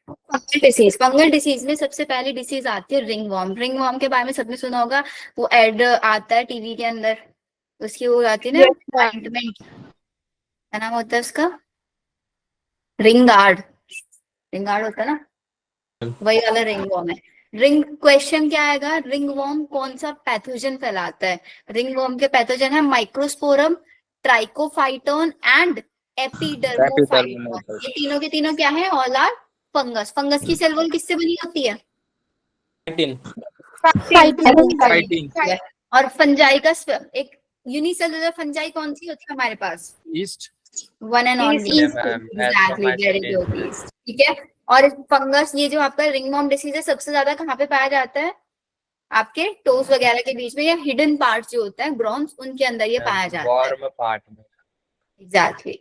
Fungal disease में सबसे पहली डिसीज आती है रिंग वॉर्म। रिंग वॉर्म के बारे में सबने सुना होगा, वो एड आता है टीवी के अंदर, उसकी वो आती है ना यस मैम। ऑइंटमेंट, क्या नाम होता है उसका, रिंग गार्ड, रिंग गार्ड होता है ना, वही वाला रिंग वॉर्म है। रिंग क्वेश्चन क्या आएगा, रिंग वॉर्म कौन सा पैथोजन फैलाता है? रिंग वॉर्म के पैथोजन है माइक्रोस्पोरम, ट्राइकोफाइटोन एंड एपिडर्मोफाइटोन। ये तीनों के तीनों क्या है, ऑल आर फंगस। फंगस की सेल वॉल किससे बनी होती है? फाइटिंग। और फंजाई का एक यूनिसेलुलर फंजाई कौन सी होती है हमारे पास? East. One and only, exactly, very good, ठीक है। और फंगस, ये जो आपका रिंग वॉर्म डिसीज है, सबसे ज्यादा कहाँ पे पाया जाता है? आपके टोस वगैरह के बीच में, या हिडन पार्ट जो होता है ग्रॉन्स, उनके अंदर ये पाया जाता है। वार्म पार्ट में। Exactly.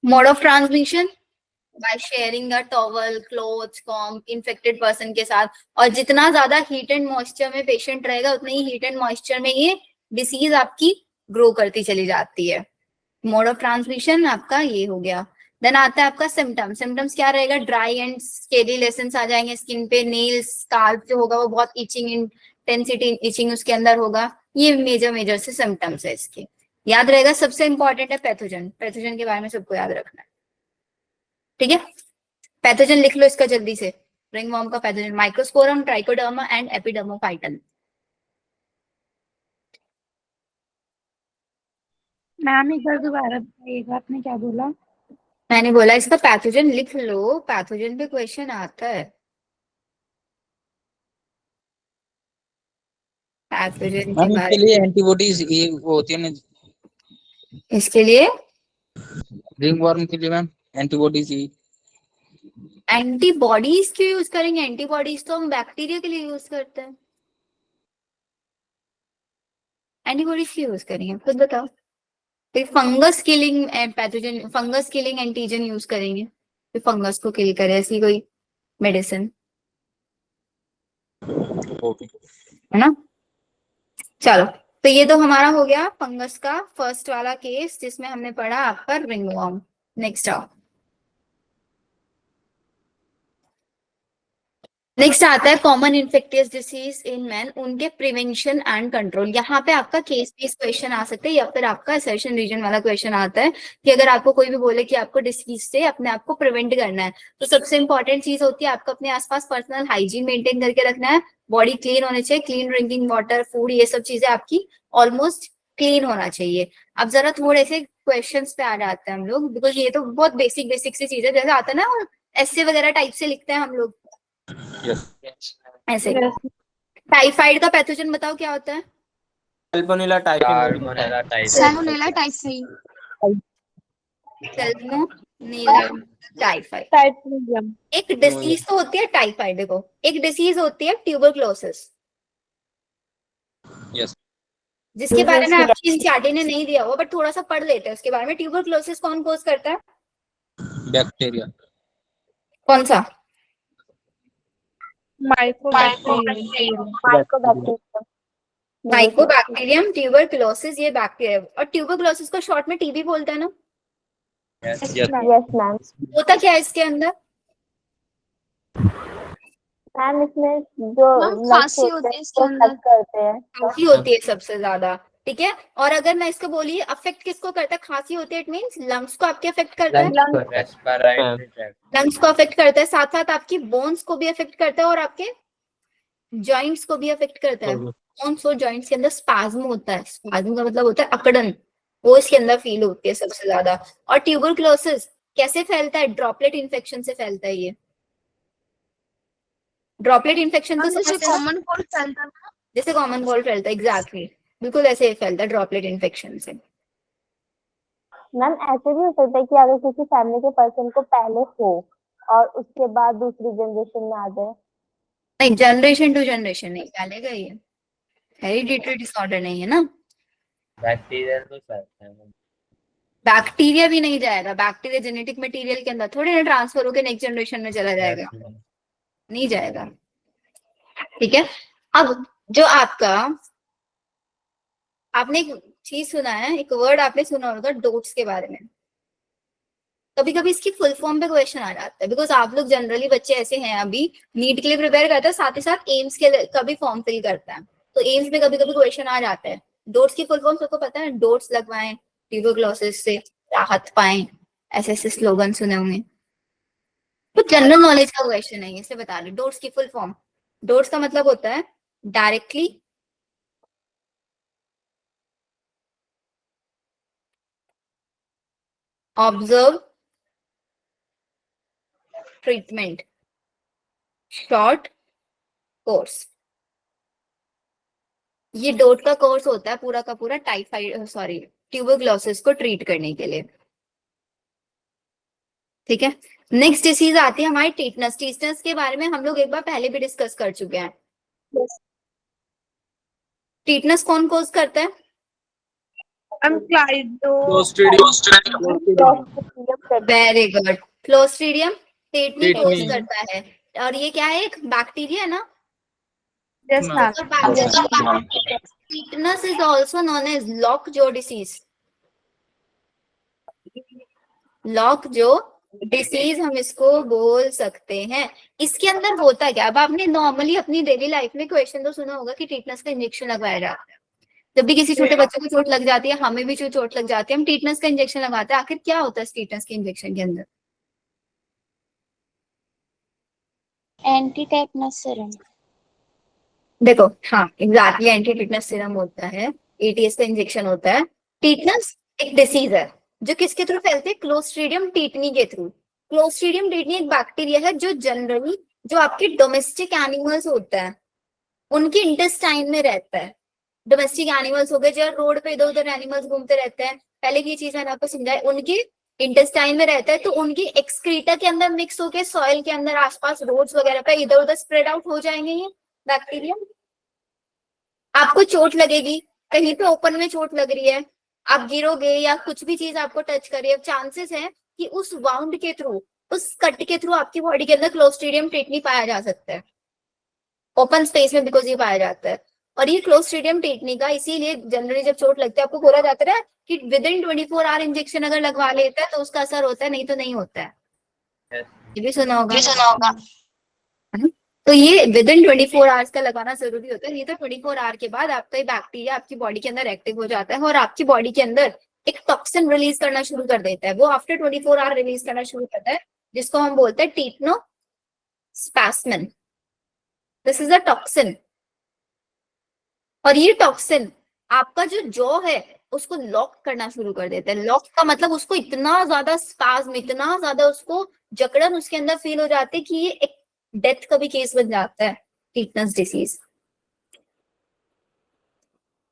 Mode of transmission by sharing a towel, clothes, com infected person के साथ। और जितना ज्यादा हीट एंड मॉइस्चर में पेशेंट रहेगा, उतनी ही हीट एंड मॉइस्चर में ये डिसीज आपकी ग्रो करती चली जाती है। मोड ऑफ ट्रांसमिशन आपका ये हो गया। देन आता है आपका सिम्टम। सिम्टम्स क्या रहेगा, ड्राई एंड स्केली लेशंस आ जाएंगे स्किन पे, नेल्स, स्काल्प जो होगा वो बहुत इचिंग, इंटेंसिटी इचिंग उसके अंदर होगा। ये मेजर मेजर से सिम्टम्स है इसके। याद रहेगा, सबसे इंपॉर्टेंट है पैथोजन। पैथोजन के बारे में सबको याद रखना है, ठीक है। पैथोजन लिख लो इसका जल्दी से। रिंग वॉर्म का pathogen microsporum, trichoderma and Epidermophyton. Ma'am एक बार दोबारा बताइएगा, आपने क्या बोला? मैंने बोला इसका पैथोजन लिख लो, पैथोजन पे क्वेश्चन आता है। पैथोजन के मैम बारे इसके लिए एंटीबॉडीज ये वो होती है ना, में, इसके लिए रिंग वर्म के लिए मैम एंटीबॉडीज ही। एंटीबॉडीज क्यों यूज करेंगे? एंटीबॉडीज तो हम बैक्टीरिया के लिए यूज करते हैं, एंटीबॉडीज क्यों यूज करेंगे खुद बताओ। फिर fungus killing pathogen, fungus killing antigen use करेंगे, फिर फंगस को किल करे, ऐसी कोई मेडिसिन, है ना। चलो, तो ये तो हमारा हो गया फंगस का फर्स्ट वाला केस, जिसमें हमने पढ़ा आपका रिंगवॉर्म। नेक्स्ट आओ, नेक्स्ट आता है common infectious disease in man, उनके प्रिवेंशन एंड कंट्रोल। यहाँ पे आपका केस बेस्ड क्वेश्चन आ सकते हैं, या फिर आपका असर्शन रीजन वाला क्वेश्चन आता है कि अगर आपको कोई भी बोले कि आपको डिसीज से अपने आप को प्रिवेंट करना है, तो सबसे इंपॉर्टेंट चीज होती है आपको अपने आसपास पर्सनल हाइजीन मेंटेन करके रखना है। बॉडी क्लीन होनी चाहिए, क्लीन ड्रिंकिंग वाटर, फूड, ये सब चीजें आपकी ऑलमोस्ट क्लीन होना चाहिए। अब जरा थोड़े से क्वेश्चन पे आ जाते हैं हम लोग, बिकॉज ये तो बहुत बेसिक बेसिक सी चीज है, जैसे आता है ना ऐसे वगैरह टाइप से लिखते हैं हम लोग ऐसे। यस। टाइफाइड का पैथोजन बताओ क्या होता है? Salmonella typhi. Salmonella typhi. Salmonella typhoid. Typhoid. एक डिसीज तो होती है टाइफाइड, देखो एक डिसीज होती है ट्यूबरक्लोसिस, यस। जिसके बारे में आपकी एनसीईआरटी ने नहीं दिया हुआ, बट थोड़ा सा पढ़ लेते हैं उसके बारे में। ट्यूबरक्लोसिस कौन कोज करता है? बैक्टीरिया। कौन सा? माइकोबैक्टीरियम ट्यूबरक्लोसिस, ये बैक्टीरिया। और ट्यूबरक्लोसिस को शॉर्ट में टीबी बोलते हैं ना। Yes ma'am. होता क्या है इसके अंदर? मैम इसमें जो खांसी होती है इसके अंदर। करते हैं, खांसी होती है सबसे ज्यादा, ठीक है। और अगर मैं इसको बोली अफेक्ट किसको करता है, खांसी होती है, इट मींस लंग्स को आपके अफेक्ट करता है, लंग्स को अफेक्ट करता है, साथ साथ आपकी बोन्स को भी अफेक्ट करता है, और आपके जॉइंट्स को भी अफेक्ट करता है। बोन्स और जॉइंट्स के अंदर स्पाज्म होता है, स्पाज्म का मतलब होता है अकड़न, वो इसके अंदर फील होती है सबसे ज्यादा। और ट्यूबरक्लोसिस कैसे फैलता है? ड्रॉपलेट इन्फेक्शन से फैलता है ये। ड्रॉपलेट इन्फेक्शन तो जैसे समझते हैं ना? कॉमन कोल्ड फैलता है। जैसे कॉमन कोल्ड फैलता है, एग्जैक्टली, बिल्कुल ऐसे ही फैलता है ड्रॉपलेट इन्फेक्शन से। मैम ऐसे भी हो सकता है कि अगर किसी फैमिली के पर्सन को पहले हो और उसके बाद दूसरी जनरेशन में आ जाए। नहीं, जनरेशन टू जनरेशन नहीं फैलेगा ये, हेरिडिटरी डिसऑर्डर नहीं है ना। बैक्टीरिया तो फैलता है। बैक्टीरिया भी नहीं जाएगा, बैक्टीरिया जेनेटिक मटेरियल के अंदर थोड़ी ना ट्रांसफर होकर नेक्स्ट जनरेशन में चला जाएगा, नहीं जाएगा, ठीक है। अब जो आपका, आपने एक चीज सुना है, एक वर्ड आपने सुना होगा डोट्स के बारे में। कभी कभी इसकी फुल फॉर्म पे क्वेश्चन आ जाता है, बिकॉज आप लोग जनरली बच्चे ऐसे हैं अभी नीट के लिए प्रिपेयर करते हैं, साथ ही साथ एम्स के लिए का भी फॉर्म फिल करता है, तो एम्स में कभी कभी क्वेश्चन आ जाता है। डोट्स की फुल फॉर्म सबको पता है, डोट्स लगवाएं, ट्यूबरक्लोसिस से राहत पाएं, ऐसे ऐसे स्लोगन सुने होंगे। तो जनरल नॉलेज का क्वेश्चन है, इसे बता रहे। डोट्स की फुल फॉर्म, डोट्स का मतलब होता है directly observe treatment short course. ये डोट का कोर्स होता है पूरा का पूरा टाइफाइड सॉरी ट्यूबरक्लोसिस को ट्रीट करने के लिए, ठीक है। नेक्स्ट डिसीज आती है हमारी टीटनस। टीटनस के बारे में हम लोग एक बार पहले भी डिस्कस कर चुके हैं। टीटनस कौन कोज करता है? वेरी गुड, क्लोस्ट्रीडियम टेटनी कोज करता है। और ये क्या है, एक बैक्टीरिया है ना? Tetanus is also known as lockjaw disease. Lockjaw disease हम इसको बोल सकते हैं। इसके अंदर होता क्या? अब आपने नॉर्मली अपनी डेली लाइफ में क्वेश्चन तो सुना होगा कि टीटनस का इंजेक्शन लगवाया जाता है। जब भी किसी छोटे बच्चे को चोट लग जाती है, हमें भी जो चोट लग जाती है, हम टीटनस का इंजेक्शन लगाते हैं। आखिर क्या होता है टीटनस के इंजेक्शन के अंदर? Anti tetanus serum. देखो, हाँ एग्जैक्टली, एंटी टीटनस सीरम होता है, एटीएस का इंजेक्शन होता है। टीटनस एक डिसीज है जो किसके थ्रू फैलती है? क्लोस्ट्रीडियम टीटनी के थ्रू। क्लोस्ट्रीडियम टीटनी एक बैक्टीरिया है जो जनरली जो आपके डोमेस्टिक एनिमल्स होते हैं उनके इंटेस्टाइन में रहता है। डोमेस्टिक एनिमल्स हो गए जो रोड पे इधर उधर एनिमल्स घूमते रहते हैं, पहले की चीज मैंने आपको समझाई, उनके इंटेस्टाइन में रहता है, तो उनकी एक्सक्रीटा के अंदर मिक्स होके सॉइल के अंदर आसपास रोड्स वगैरह पे इधर उधर स्प्रेड आउट हो जाएंगे ये बैक्टीरिया। आपको चोट लगेगी, कहीं पे ओपन में चोट लग रही है, आप गिरोगे या कुछ भी चीज आपको टच कर रही है, चांसेस है कि उस वाउंड के थ्रू, उस कट के थ्रू आपकी बॉडी के अंदर क्लोस्ट्रीडियम टेटनी पाया जा सकता है ओपन स्पेस में, बिकॉज ये पाया जाता है। और ये क्लोस्ट्रीडियम टेटनी का इसीलिए जनरली जब चोट लगती है आपको बोला जाता है कि विद इन 24 आवर इंजेक्शन अगर लगवा लेता है तो उसका असर होता है, नहीं तो नहीं होता है। ये भी सुना होगा। तो ये विद इन 24 आवर्स का लगाना जरूरी होता है, नहीं तो 24 आवर के बाद आपका ये बैक्टीरिया आपकी बॉडी के अंदर एक्टिव हो जाता है और आपकी बॉडी के अंदर एक टॉक्सिन रिलीज करना शुरू कर देता है। वो आफ्टर 24 आवर रिलीज करना शुरू करता है, जिसको हम बोलते हैं tetanospasmin. This is a toxin. और ये टॉक्सिन आपका जो जॉ है उसको लॉक करना शुरू कर देता है। लॉक का मतलब उसको इतना ज्यादा स्पाज्म, इतना ज्यादा उसको जकड़न उसके अंदर फील हो जाती है कि ये एक डेथ का भी केस बन जाता है, टीटनस डिसीज।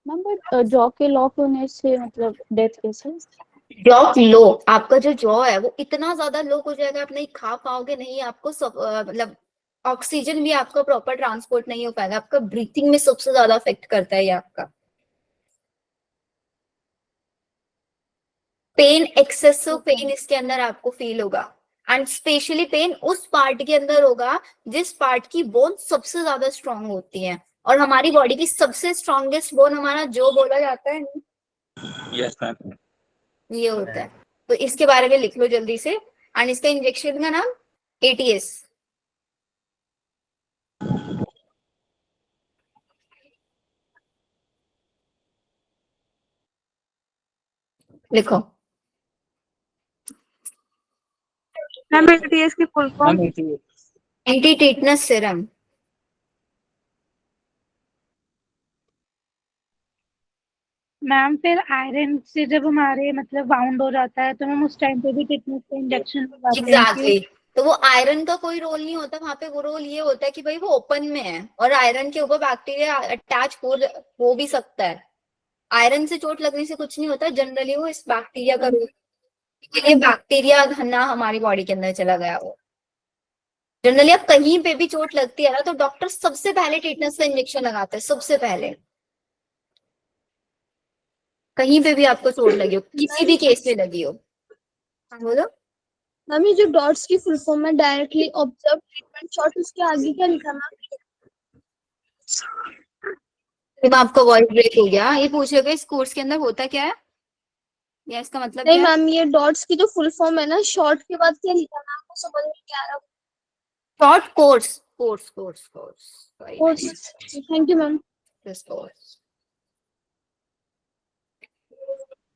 मैम बट जॉ के लॉक होने से मतलब डेथ कैसे? जॉ लो, आपका जो जॉ है वो इतना ज्यादा लो हो जाएगा, आप नहीं खा पाओगे, नहीं आपको मतलब ऑक्सीजन भी आपका प्रॉपर ट्रांसपोर्ट नहीं हो पाएगा, आपका ब्रीथिंग में सबसे ज्यादा अफेक्ट करता है ये आपका। पेन, एक्सेसिव पेन इसके अंदर आपको फील होगा, एंड स्पेशली पेन उस पार्ट के अंदर होगा जिस पार्ट की बोन सबसे ज्यादा स्ट्रांग होती है। और हमारी बॉडी की सबसे स्ट्रॉन्गेस्ट बोन हमारा जो बोला जाता है, यस मैम। ये होता है। तो इसके बारे में लिख लो जल्दी से। एंड इसका इंजेक्शन का नाम एटीएस। लिखो। मैम एटीएस की full form? Anti tetanus serum. Ma'am फिर आयरन से जब हमारे मतलब बाउंड हो जाता है तो मैम उस टाइम पे भी टिटनेस का इंजेक्शन लगाते हैं एग्जैक्टली। तो वो आयरन का कोई रोल नहीं होता वहां पे, वो रोल ये होता है कि भाई वो ओपन में है और आयरन के ऊपर बैक्टीरिया अटैच हो भी सकता है। आयरन से चोट लगने से कुछ नहीं होता जनरली, वो इस बैक्टीरिया का रोल, ये बैक्टीरिया घना हमारी बॉडी के अंदर चला गया वो। जनरली अब कहीं पे भी चोट लगती है ना तो डॉक्टर सबसे पहले टिटनेस का इंजेक्शन लगाते हैं, सबसे पहले। कहीं पे भी आपको चोट लगी हो, किसी भी केस में लगी हो। बोलो। मैम ये जो डॉट्स की फुल फॉर्म है डायरेक्टली ऑब्जर्व ट्रीटमेंट शॉर्ट, उसके आगे क्या लिखा मैम? जब आपका वॉइस ब्रेक हो गया, ये पूछ रहे इस कोर्स के अंदर होता क्या है? या इसका मतलब नहीं क्या है? मैम, ये डॉट्स की जो फुल फॉर्म है ना, शॉर्ट के बाद क्या लिखा है आपको समझ में क्या आ रहा short course course course course sorry है? Thank you ma'am. This course.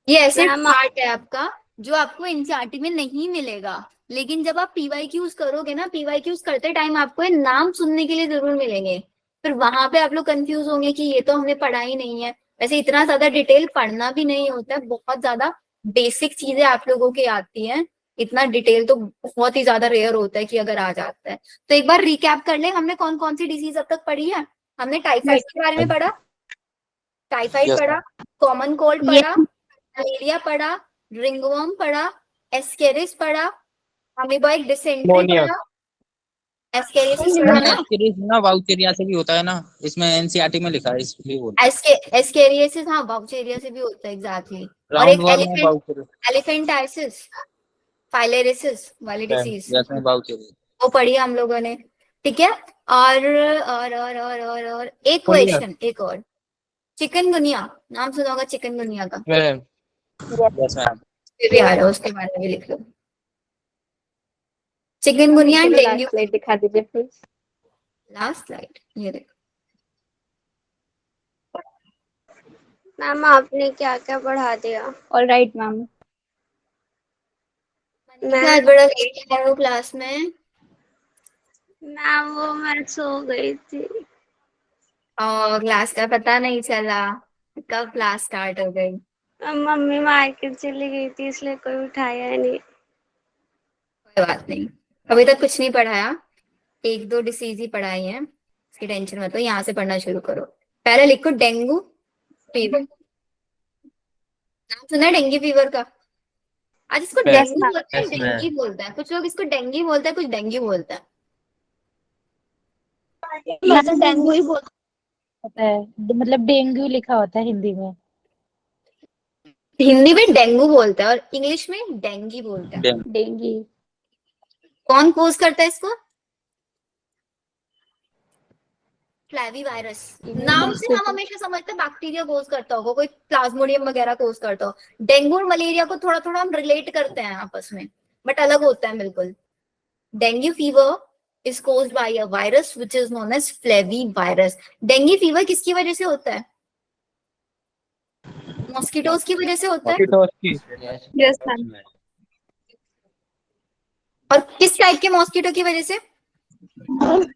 ये ऐसे मैम, पार्ट है आपका जो आपको एनसीईआरटी में नहीं मिलेगा, लेकिन जब आप पीवाईक्यूज करोगे ना, पीवाईक्यूज करते टाइम आपको ये नाम सुनने के लिए जरूर मिलेंगे। फिर वहां पे आप लोग कंफ्यूज होंगे कि ये तो हमने पढ़ा ही नहीं है। वैसे इतना ज्यादा डिटेल पढ़ना भी नहीं होता है, बहुत ज्यादा बेसिक चीजें आप लोगों की आती हैं। इतना डिटेल तो बहुत ही ज्यादा रेयर होता है कि अगर आ जाता है। तो एक बार रिकैप कर ले, हमने कौन कौन सी डिजीज अब तक पढ़ी है। हमने टाइफाइड के बारे में पढ़ा, टाइफाइड Yes, पढ़ा, कॉमन कोल्ड पढ़ा, मलेरिया पढ़ा, रिंगवर्म पढ़ा, एस्केरिस पढ़ा, अमीबाइक डिसेंट्री पढ़ा, एस्केरिस पढ़ा ना, एस्केरिस ना वाउचेरिया से भी होता है ना, इसमें एनसीईआरटी में लिखा है इसलिए बोल। एस्केरियसिस हाँ वाउचेरिया से भी होता है एग्जैक्टली। और राउंड एक वर्म में वाउचेरिया। एलिफेंटाइसिस फाइलेरिसिस वाली डिसीज यस में वाउचेरिया। वो पढ़ी है हम लोगों ने। ठीक है। और एक क्वेश्चन, एक और, चिकनगुनिया नाम सुना होगा चिकनगुनिया का, यस मैम। फिर भी आ रहा है उसके बारे में भी लिख लो। Chikungunya and dengue. स्लाइड दिखा दीजिए प्लीज। लास्ट स्लाइड ये देखो। मैम आपने क्या क्या पढ़ा दिया? All right ma'am. आज बड़ा लेट है वो क्लास में, मैम वो मैं सो गई थी। और क्लास का पता नहीं चला कब क्लास स्टार्ट हो गई। मम्मी मार्केट चली गई थी इसलिए कोई उठाया नहीं। कोई बात नहीं, अभी तक कुछ नहीं पढ़ाया, एक दो डिसीज ही पढ़ाई है, इसकी टेंशन मत लो। यहाँ से पढ़ना शुरू करो। पहले लिखो डेंगू फीवर। नाम सुना है डेंगू फीवर का? आज इसको डेंगू बोलते हैं, yes, ma'am. डेंगू बोलता है कुछ लोग, इसको डेंगू बोलता है कुछ, डेंगू बोलता है। मैं तो डेंगू ही बोल होता है, मतलब डेंगू लिखा होता है हिंदी में। हिंदी में डेंगू बोलता है और इंग्लिश में डेंगी बोलता है। डेंगी। कौन कोज करता है इसको? फ्लैवी वायरस। नाम से हम हमेशा समझते हैं बैक्टीरिया कोज करता होगा, कोई प्लाज्मोडियम वगैरह कोज करता हो। डेंगू और मलेरिया को थोड़ा थोड़ा हम रिलेट करते हैं आपस में, बट अलग होता है बिल्कुल। Dengue fever is caused by a virus which is known as flavi virus. Dengue fever किसकी वजह से होता है? मॉस्किटोज की वजह से होता है। Yes ma'am. और किस टाइप के मॉस्किटो की वजह से?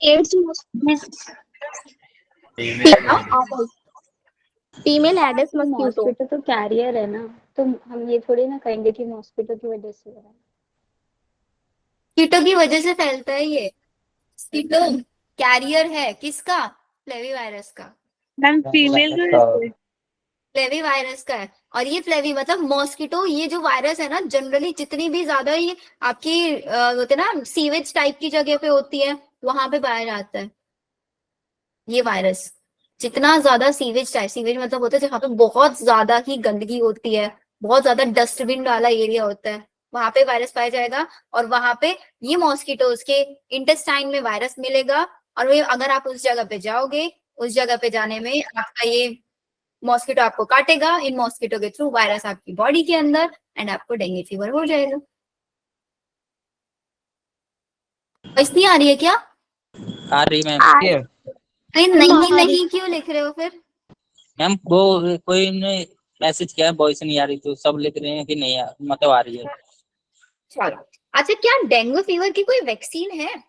Aedes female Aedes mosquito. Mosquito तो कैरियर है ना, तो हम ये थोड़ी ना कहेंगे कि मॉस्किटो की वजह से हो रहा है। कीटो की वजह से फैलता है ये। कीटो कैरियर है किसका? फ्लेवी वायरस का। मैम फीमेल फ्लेवी वायरस का है। और ये फ्लेवी मतलब मॉस्किटो, ये जो वायरस है ना, जनरली जितनी भी ज्यादा ये आपकी होते ना सीवेज टाइप की जगह पे होती है, वहां पे पाया जाता है ये वायरस। जितना ज्यादा सीवेज टाइप, सीवेज मतलब होता है जहाँ पे बहुत ज्यादा ही गंदगी होती है, बहुत ज्यादा डस्टबिन वाला एरिया होता है, वहां पे वायरस पाया जाएगा। और वहां पे ये मॉस्किटोज के इंटेस्टाइन में वायरस मिलेगा, और वो अगर आप उस जगह पे जाओगे, उस जगह पे जाने में आपका ये मॉस्किटो आपको काटेगा, इन मॉस्किटो के थ्रू वायरस आपकी बॉडी के अंदर, एंड आपको डेंगू फीवर हो जाएगा। नहीं आ रही है क्या? आ रही मैम। अरे नहीं नहीं क्यों लिख रहे हो फिर? मैम वो कोई ने मैसेज किया है, वॉइस नहीं आ रही, तो सब लिख रहे हैं कि नहीं मतलब आ रही है। चलो अच्छा, क्या डेंगू फीवर की कोई वैक्सीन है?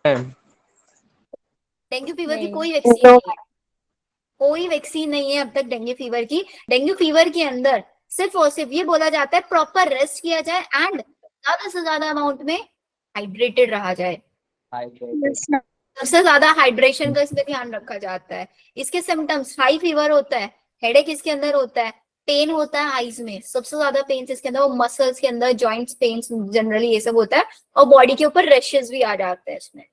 डेंगू फीवर की नहीं। कोई वैक्सीन नहीं है, कोई वैक्सीन नहीं है अब तक डेंगू फीवर की। डेंगू फीवर के अंदर सिर्फ और सिर्फ ये बोला जाता है प्रॉपर रेस्ट किया जाए एंड ज्यादा से ज्यादा अमाउंट में हाइड्रेटेड रहा जाए। सबसे ज्यादा हाइड्रेशन का इसमें ध्यान रखा जाता है। इसके सिम्टम्स हाई फीवर होता है, हेडेक इसके अंदर होता है, पेन होता है आईज में, सबसे ज्यादा पेन इसके अंदर, वो मसल्स के अंदर जॉइंट्स पेन जनरली ये सब होता है, और बॉडी के ऊपर रैशेस भी आ जाते हैं इसमें।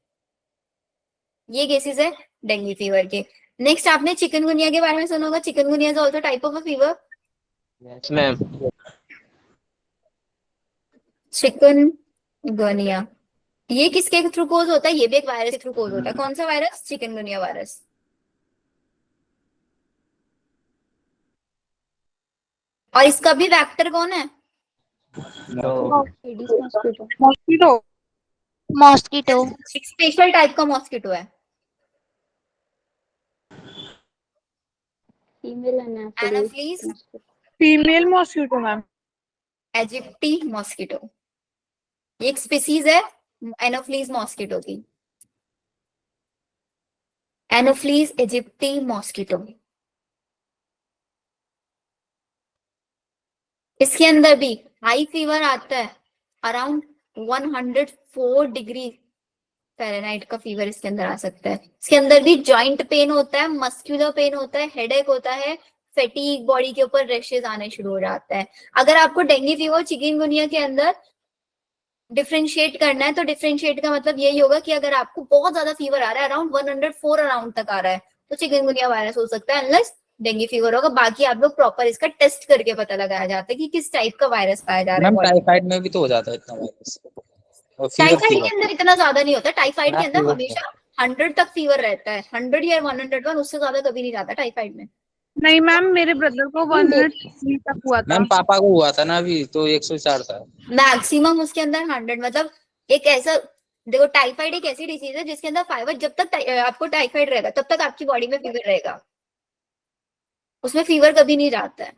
ये केसेस है डेंगू फीवर के। नेक्स्ट आपने चिकनगुनिया के बारे में सुना होगा। Chikungunya is also type of a fever. Yes, ma'am. Chikungunya ये किसके थ्रू कोज होता है? ये भी एक वायरस के थ्रू कोज होता है। कौन सा वायरस? Chikungunya virus. और इसका भी वेक्टर कौन है? तो एडिस मॉस्किटो। मॉस्किटो। मॉस्किटो। एक स्पेशल टाइप का मॉस्किटो है। Female Anopheles Anopheles, mosquito. Female mosquito ma'am. इजिप्टी mosquito, ये एक स्पीसीज है एनोफ्लीज मॉस्किटो की। Anopheles इजिप्टी mosquito. इसके अंदर भी हाई फीवर आता है, अराउंड 104 डिग्री फ़ारेनहाइट का फीवर इसके अंदर आ सकता है। इसके अंदर भी जॉइंट पेन होता है, मस्कुलर पेन होता है, हेडेक होता है, फैटीग, बॉडी के ऊपर रैशेस आने शुरू हो जाता है। अगर आपको डेंगू फीवर, चिकनगुनिया के अंदर डिफरेंशिएट करना है तो डिफरेंशिएट का मतलब यही होगा कि अगर आपको बहुत ज्यादा फीवर आ रहा है, अराउंड 104 अराउंड तक आ रहा है, तो चिकनगुनिया वायरस हो सकता है, अनलेस डेंगू फीवर होगा। बाकी आप लोग प्रॉपर इसका टेस्ट करके पता लगाया जाता है कि किस टाइप का वायरस पाया जा रहा है मैम body में। टाइफाइड में भी तो हो जाता है इतना वायरस, और फीवर टाइफाइड के अंदर इतना ज्यादा नहीं होता, टाइफाइड के हाँ, अंदर fever हमेशा 100 तक फीवर रहता है, 100 या 101, उससे ज्यादा कभी नहीं जाता टाइफाइड में। नहीं मैम, मेरे ब्रदर को 103 तक हुआ था। मैम पापा को हुआ था ना अभी, तो 104 था। मैक्सिमम उसके अंदर 100, मतलब एक ऐसा, देखो टाइफाइड एक ऐसी डिजीज है जिसके अंदर फाइवर, जब तक आपको टाइफाइड रहेगा तब तक आपकी बॉडी में फीवर रहेगा, उसमें फीवर कभी नहीं जाता है।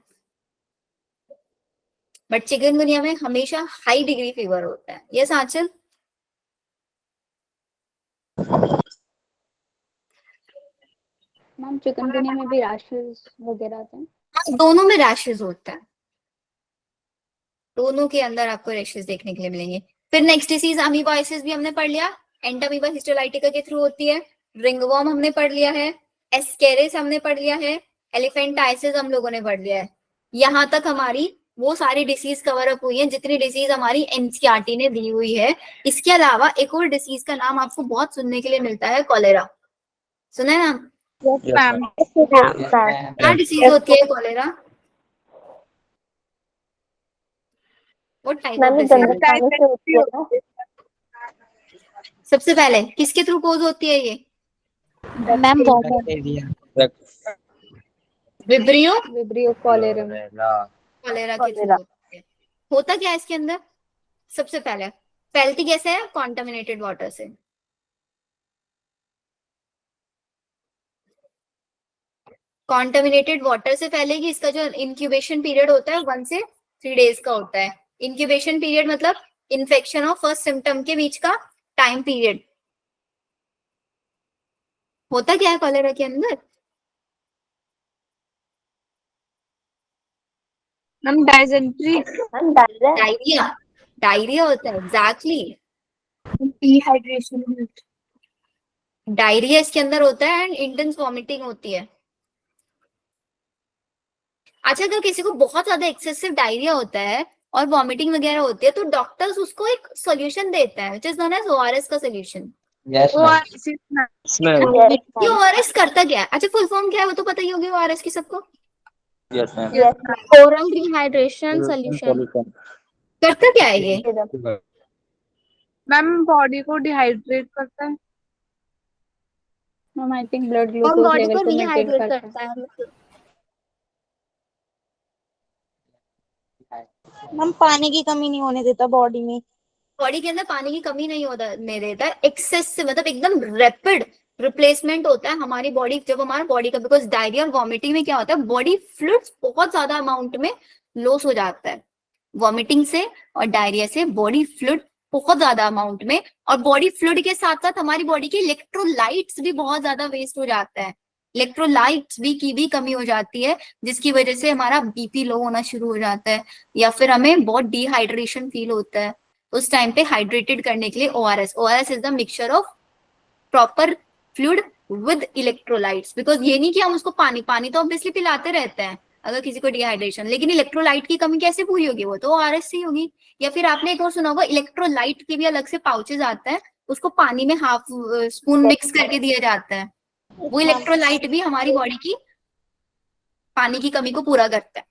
बट चिकनगुनिया में हमेशा हाई डिग्री फीवर होता है। ये आंचल? मैम चिकनगुनिया में भी रैशेस वगैरह आते हैं। हाँ, दोनों में रैशेस होता है, दोनों के अंदर आपको रैशेस देखने के लिए मिलेंगे। फिर नेक्स्ट डिसीज अमीबाइसिस भी हमने पढ़ लिया, एंटामीबा हिस्टोलाइटिका के थ्रू होती है। रिंगवॉर्म हमने पढ़ लिया है, एस्केरिस हमने पढ़ लिया है, एलिफेंटाइसिस हम लोगों ने पढ़ लिया है। यहाँ तक हमारी वो सारी डिसीज कवर अप हुई है जितनी डिसीज हमारी एनसीईआरटी ने दी हुई है। इसके अलावा एक और डिसीज का नाम आपको बहुत सुनने के लिए मिलता है, कॉलेरा। सुना है नाम? Yes ma'am. क्या डिसीज होती है कॉलेरा? वो टाइप ऑफ मैम ये डिसीज गंदे है? पानी से होती है ना? सबसे पहले किसके थ्रू कोज होती है ये? Ma'am warm. Vibrio vibrio cholera. Cholera के थ्रू कॉलेरा। होती है। होता क्या है इसके अंदर? सबसे पहले फैलती कैसे है? कॉन्टामिनेटेड वाटर से। कॉन्टामिनेटेड वाटर से फैलेगी। इसका जो इंक्यूबेशन पीरियड होता है 1 से 3 डेज का होता है। इंक्यूबेशन पीरियड मतलब इन्फेक्शन और फर्स्ट सिम्टम के बीच का टाइम पीरियड। होता क्या है कॉलेरा के अंदर? Ma'am dysentery. Ma'am diarrhoea. Diarrhoea, diarrhoea होता है, एग्जैक्टली। डिहाइड्रेशन। डायरिया इसके अंदर होता है एंड इंटेंस वॉमिटिंग होती है। अच्छा, अगर किसी को बहुत ज्यादा एक्सेसिव डायरिया होता है और वॉमिटिंग वगैरह होती है तो डॉक्टर्स उसको एक सोल्यूशन देते हैं, which is known as ORS का सोल्यूशन। यस वो मैम यस ये मैम। ओआरएस करता क्या है? अच्छा, फुल फॉर्म क्या है वो तो पता ही होगी ओआरएस की सबको। Yes ma'am. Yes ma'am. Oral dehydration solution. करता क्या है ये? मैम बॉडी को डिहाइड्रेट करता है। मैम आई थिंक ब्लड और ग्लूकोज बॉडी लेवल को को मेंटेन रिहाइड्रेट करता है। करता है। मैम पानी की कमी नहीं होने देता बॉडी में। बॉडी के अंदर पानी की कमी नहीं होता, नहीं देता, एक्सेस से मतलब एकदम रैपिड रिप्लेसमेंट होता है हमारी बॉडी, जब हमारा बॉडी का, बिकॉज डायरिया और वॉमिटिंग में क्या होता है, बॉडी फ्लूइड्स बहुत ज्यादा अमाउंट में लॉस हो जाता है। वॉमिटिंग से और डायरिया से बॉडी फ्लूइड बहुत ज्यादा अमाउंट में, और बॉडी फ्लूइड के साथ साथ हमारी बॉडी के इलेक्ट्रोलाइट्स भी बहुत ज्यादा वेस्ट हो जाता है। इलेक्ट्रोलाइट्स भी की भी कमी हो जाती है, जिसकी वजह से हमारा बीपी लो होना शुरू हो जाता है, या फिर हमें बहुत डिहाइड्रेशन फील होता है। उस टाइम पे हाइड्रेटेड करने के लिए ORS, ORS is the mixture of proper fluid with electrolytes. Because ये नहीं कि हम उसको पानी, पानी तो ऑब्वियसली पिलाते रहते हैं अगर किसी को डिहाइड्रेशन, लेकिन इलेक्ट्रोलाइट की कमी कैसे पूरी होगी? वो तो ओआरएस से ही होगी। या फिर आपने एक और सुना होगा, इलेक्ट्रोलाइट के भी अलग से पाउचेज आता है, उसको पानी में हाफ स्पून मिक्स करके दिया जाता है। वो इलेक्ट्रोलाइट भी हमारी बॉडी की पानी की कमी को पूरा करता है।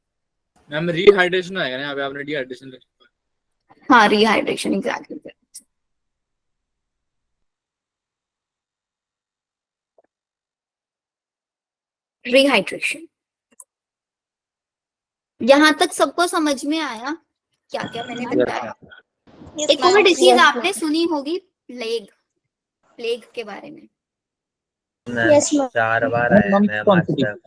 मैम रिहाइड्रेशन आएगा ना यहाँ पे, आपने डिहाइड्रेशन हाँ, रिहाइड्रेशन, एग्जैक्टली। रिहाइड्रेशन यहाँ तक सबको समझ में आया क्या क्या मैंने बताया? एक और ma'am. डिसीज Yes, आपने सुनी होगी, प्लेग, प्लेग के बारे में। Yes, ma'am. 4 बार आया मैम आज तक।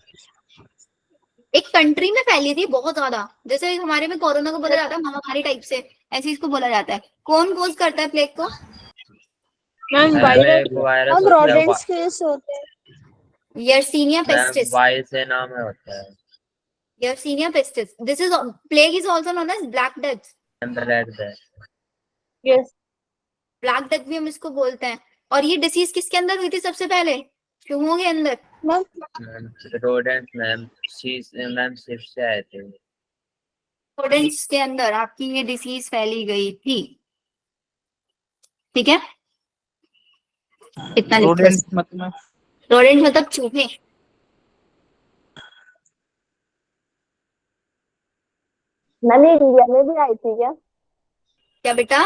एक कंट्री में फैली थी बहुत ज्यादा, जैसे हमारे में कोरोना को बोला जाता है महामारी टाइप से, ऐसे इसको बोला जाता है। कौन कोज करता है प्लेग को? Ma'am, ma'am virus. एक वायरस अब होता है rodents केस होते हैं. यर्सीनिया मैम पेस्टिस, वाई से नाम है होता है। Yersinia pestis. This is plague is also known as black death. Red death. Yes. Black death भी हम इसको बोलते हैं। और ये डिसीज किसके अंदर हुई थी सबसे पहले? चूहों के अंदर। Ma'am, रोडेंट मैम शिप से आए थे। रोडेंट्स के अंदर आपकी ये डिसीज फैली गई थी, ठीक है? इतना लिखो। स्टूडेंट मतलब रोडेंट मतलब चूहे। मैंने इंडिया में भी आई थी क्या? क्या बेटा?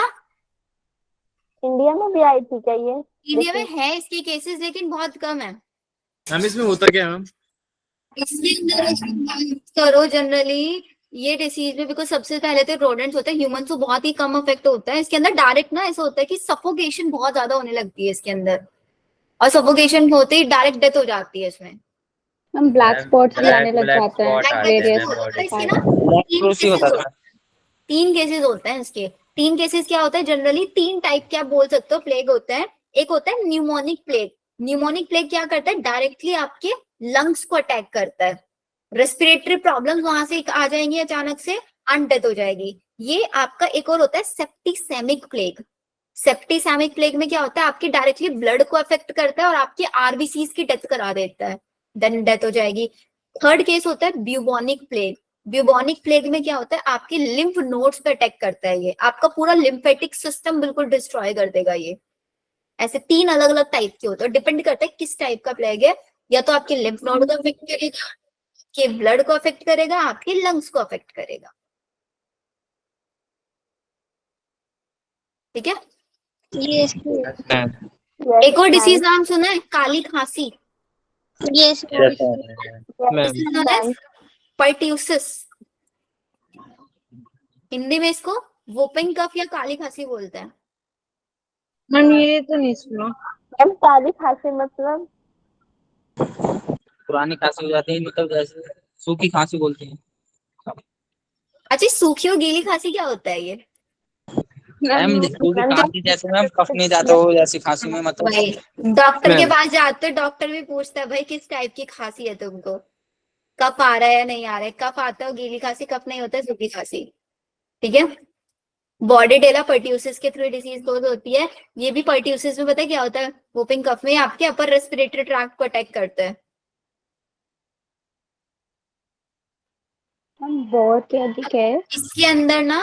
इंडिया में भी आई थी क्या ये? इंडिया में है इसके केसेस, लेकिन बहुत कम है। मैम इसमें होता क्या है मैम? इसके अंदर करो जनरली ये डिसीज में, बिकॉज सबसे पहले तो रोडेंट्स होते हैं, ह्यूमन को बहुत ही कम इफेक्ट होता है। इसके अंदर डायरेक्ट ना ऐसा होता है कि सफोकेशन बहुत ज्यादा होने लगती है इसके अंदर, और सफोकेशन होते ही डायरेक्ट डेथ हो जाती है इसमें। हम ब्लैक स्पॉट्स भी आने लग ब्लैक जाते हैं स्पॉट आते हैं वेरियस मैम बॉडी इसके पे। ना लेप्रोसी होता था। 3 केसेस होते हैं इसके। 3 केसेस क्या होता है जनरली? 3 टाइप के आप बोल सकते हो प्लेग होते हैं। एक होता है न्यूमोनिक प्लेग। न्यूमोनिक प्लेग क्या करता है? डायरेक्टली आपके लंग्स को अटैक करता है, रेस्पिरेटरी प्रॉब्लम्स वहां से आ जाएंगी, अचानक से अनडेथ हो जाएगी। ये आपका एक और होता है सेप्टिसेमिक प्लेग। सेप्टिसेमिक प्लेग में क्या होता है? आपकी डायरेक्टली ब्लड को अफेक्ट करता है और आपकी आरबीसीज की डेथ करा देता है, देन डेथ हो जाएगी। थर्ड केस होता है ब्यूबोनिक प्लेग। ब्यूबोनिक प्लेग में क्या होता है? आपके लिम्फ नोड्स पे अटैक करता है, ये आपका पूरा लिम्फेटिक सिस्टम बिल्कुल डिस्ट्रॉय कर देगा ये। ऐसे 3 अलग अलग टाइप के होते हैं, डिपेंड करता है किस टाइप का प्लेग है। या तो आपके लिम्फ नोड को अफेक्ट करेगा, के ब्लड को अफेक्ट करेगा, आपके लंग्स को अफेक्ट करेगा, ठीक है? yes, Yes, एक और डिसीज ma'am. नाम सुना है? काली खांसी। yes, Yes, Yes, This is known as ma'am. pertussis। Hindi में इसको वोपिंग कफ या काली खांसी बोलते हैं। ma'am, ये तो नहीं सुना. मैम काली खांसी मतलब? पुरानी खांसी हो जाती है, मतलब जैसे सूखी खांसी बोलते हैं। अच्छा, सूखी और गीली खांसी क्या होता है ये? मैम सूखी खांसी जैसे मैम कफने जाते हो जैसी खांसी में, मतलब भाई डॉक्टर के मैम। पास जाते, डॉक्टर भी पूछता है भाई किस टाइप की खांसी है तुमको, कफ आ रहा है या नहीं आ रहा है। कफ आता है गीली खांसी, कफ नहीं होता है सूखी खांसी, ठीक है? बॉर्डेडेला पर्ट्यूसिस के थ्रू डिसीज कोज होती है। ये भी पर्ट्यूसिस में पता है क्या होता है? वोपिंग कफ में आपके अपर रेस्पिरेटरी ट्रैक्ट को अटैक करता है। हम बहुत ही अधिक है। इसके अंदर ना